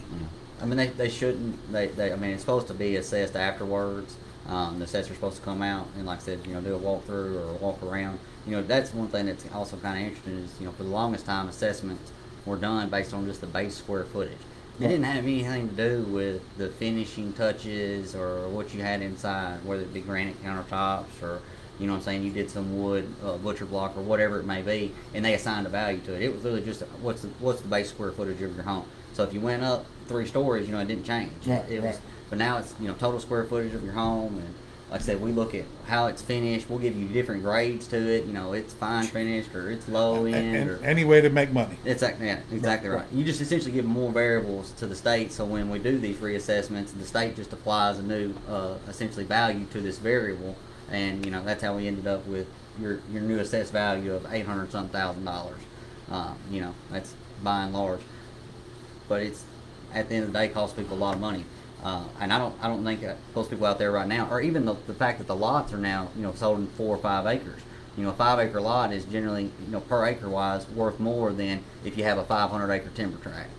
I mean, they shouldn't. I mean, it's supposed to be assessed afterwards. The assessor's supposed to come out and, like I said, do a walkthrough or a walk around. That's one thing that's also kind of interesting is, for the longest time, assessments were done based on just the base square footage. It didn't have anything to do with the finishing touches or what you had inside, whether it be granite countertops or, you did some wood, butcher block or whatever it may be, and they assigned a value to it. It was really just what's the base square footage of your home. So if you went up 3 stories, it didn't change. Right. but now it's, you know, total square footage of your home. And like I said, we look at how it's finished. We'll give you different grades to it. You know, it's fine finished or it's low end, And or any way to make money. yeah, exactly right. You just essentially give more variables to the state, so when we do these reassessments, the state just applies a new, essentially value to this variable, and you know that's how we ended up with your new assessed value of $800,000. You know, that's by and large, but it's at the end of the day costs people a lot of money. And I don't think that most people out there right now, or even the fact that the lots are now, you know, sold in 4 or 5 acres. You know, a 5-acre lot is generally, you know, per acre wise worth more than if you have a 500-acre timber tract.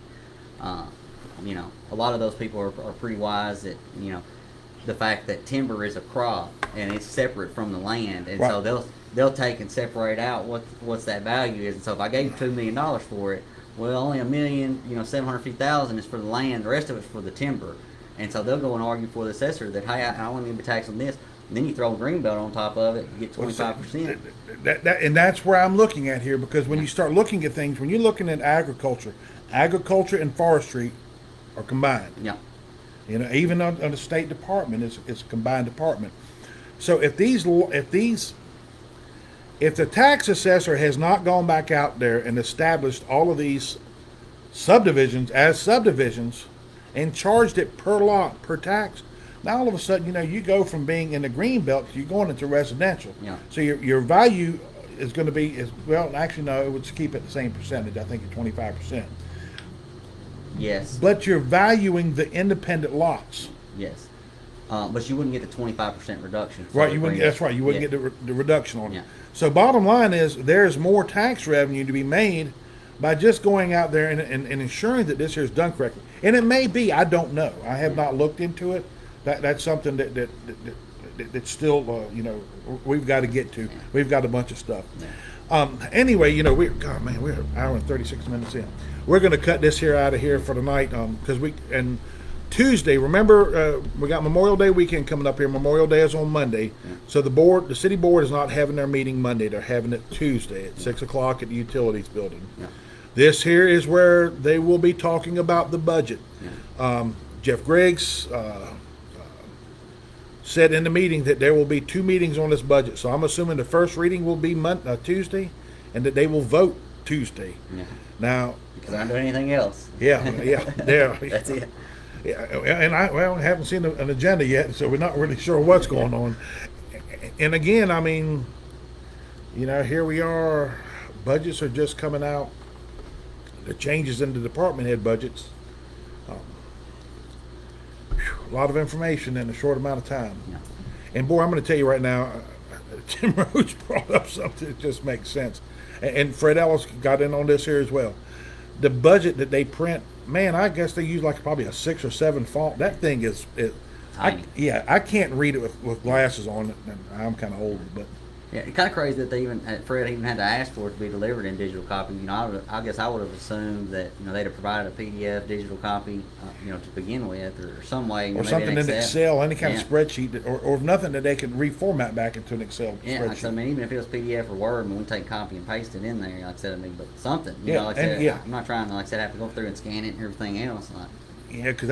You know, a lot of those people are pretty wise that, you know, the fact that timber is a crop and it's separate from the land, and so they'll take and separate out what's that value is. And so if I gave $2 million for it, well, only $1,750,000 is for the land, the rest of it's for the timber. And so they'll go and argue for the assessor that, hey, I want to be taxed on this. And then you throw a greenbelt on top of it, you get 25%. And that's where I'm looking at here, because when you start looking at things, when you're looking at agriculture and forestry are combined. Yeah. You know, even on the State Department is a combined department. So if the tax assessor has not gone back out there and established all of these subdivisions as subdivisions and charged it per lot, per tax, now all of a sudden, you know, you go from being in the green belt, you're going into residential. Yeah. So your value is going to be, actually no, it would keep it the same percentage, I think at 25%. Yes. But you're valuing the independent lots. Yes. But you wouldn't get the 25% reduction. Right, you wouldn't. That's right. You wouldn't get the reduction on it. Yeah. So bottom line is, there's more tax revenue to be made by just going out there and ensuring that this here is done correctly. And it may be, I don't know. I have not looked into it. That's something that's still, you know, we've got to get to. We've got a bunch of stuff. Yeah. Anyway, you know, we're an hour and 36 minutes in. We're going to cut this here out of here for tonight, because Tuesday, remember, we got Memorial Day weekend coming up here. Memorial Day is on Monday. Yeah. So the city board is not having their meeting Monday. They're having it Tuesday at 6 o'clock at the Utilities Building. Yeah. This here is where they will be talking about the budget. Yeah. Jeff Griggs said in the meeting that there will be 2 meetings on this budget. So I'm assuming the first reading will be Tuesday, and that they will vote Tuesday. Yeah. Now, Because I don't do anything else. yeah. That's it. Yeah, and I haven't seen an agenda yet, so we're not really sure what's going on. And again, I mean, you know, here we are. Budgets are just coming out. The changes in the department head budgets. A lot of information in a short amount of time. Yeah. And boy, I'm going to tell you right now, Tim Rhodes brought up something that just makes sense. And Fred Ellis got in on this here as well. The budget that they print, man, I guess they use like probably a 6 or 7 font. That thing is Tiny. I can't read it with glasses on. And I'm kind of older, but Yeah, it's kind of crazy that Fred even had to ask for it to be delivered in digital copy. You know, I guess I would have assumed that, you know, they'd have provided a PDF digital copy, you know, to begin with, or some way. or something in Excel, any kind of spreadsheet, or nothing that they can reformat back into an Excel Yeah, spreadsheet. like, so, I mean, even if it was PDF or Word, I mean, we take copy and paste it in there, like I said, I mean, but something, you Yeah, know, like I and- said, yeah. I'm not trying to, like I said, have to go through and scan it and everything else. Like, Yeah, because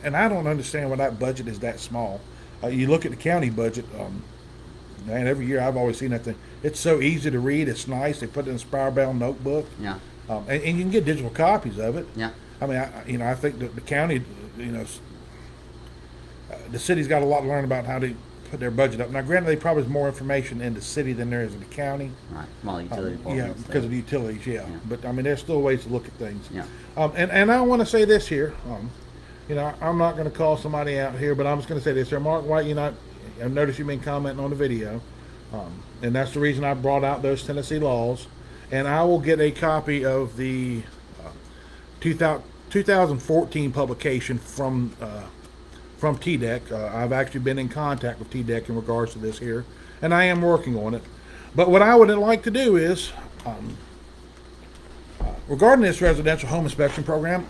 and I don't understand why that budget is that small. You look at the county budget, man, every year I've always seen that thing. It's so easy to read. It's nice. They put it in a spiral-bound notebook. yeah, And you can get digital copies of it. yeah, I mean, I think that the county, you know, the city's got a lot to learn about how to put their budget up. Now, granted, they probably have more information in the city than there is in the county. right, small utility Yeah, departments. because of the utilities, yeah. But, I mean, there's still ways to look at things. Yeah. And I want to say this here. You know, I'm not going to call somebody out here, but I'm just going to say this here. Mark White, you know, I noticed you've been commenting on the video. And that's the reason I brought out those Tennessee laws. And I will get a copy of the 2014 publication from TDEC. I've actually been in contact with TDEC in regards to this here, and I am working on it. But what I would like to do is, regarding this residential home inspection program,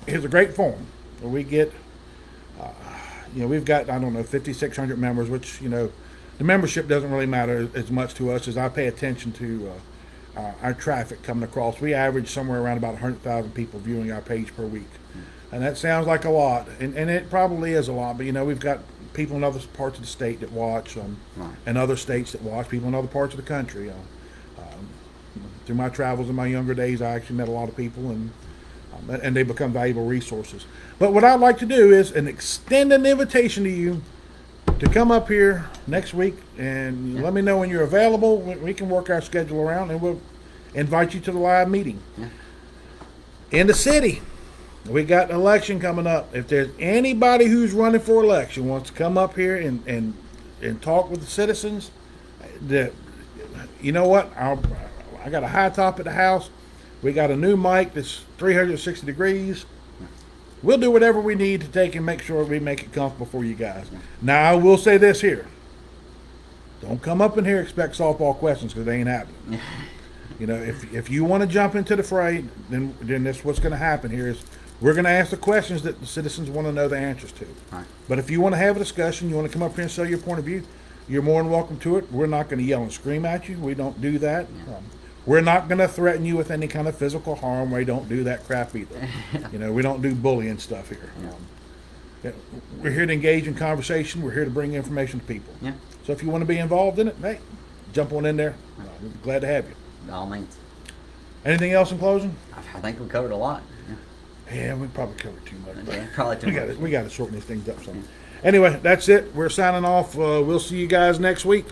here's a great form where we get, you know, we've got, I don't know, 5,600 members, which, you know, the membership doesn't really matter as much to us as I pay attention to our traffic coming across. We average somewhere around about 100,000 people viewing our page per week. And that sounds like a lot, and it probably is a lot. But we've got people in other parts of the state that watch, Right. and other states that watch. People in other parts of the country. Through my travels in my younger days, I actually met a lot of people, and they become valuable resources. But what I'd like to do is extend an invitation to you to come up here next week and let me know when you're available. We can work our schedule around, and we'll invite you to the live meeting. Yeah. In the city, we got an election coming up. If there's anybody who's running for election wants to come up here and talk with the citizens, you know what? I got a high top at the house. We got a new mic that's 360 degrees. We'll do whatever we need to take and make sure we make it comfortable for you guys. Now, I will say this here. Don't come up in here expect softball questions, because they ain't happening. If you want to jump into the fray, then this what's going to happen here is we're going to ask the questions that the citizens want to know the answers to. Right. But if you want to have a discussion, you want to come up here and say your point of view, you're more than welcome to it. We're not going to yell and scream at you. We don't do that. We're not going to threaten you with any kind of physical harm. We don't do that crap either. We don't do bullying stuff here. We're here to engage in conversation. We're here to bring information to people. Yeah. So if you want to be involved in it, hey, jump on in there. We're glad to have you. By all means. Anything else in closing? I think we covered a lot. Yeah, we probably covered too much. Yeah, probably too much. We got to shorten these things up some. Anyway, that's it. We're signing off. We'll see you guys next week.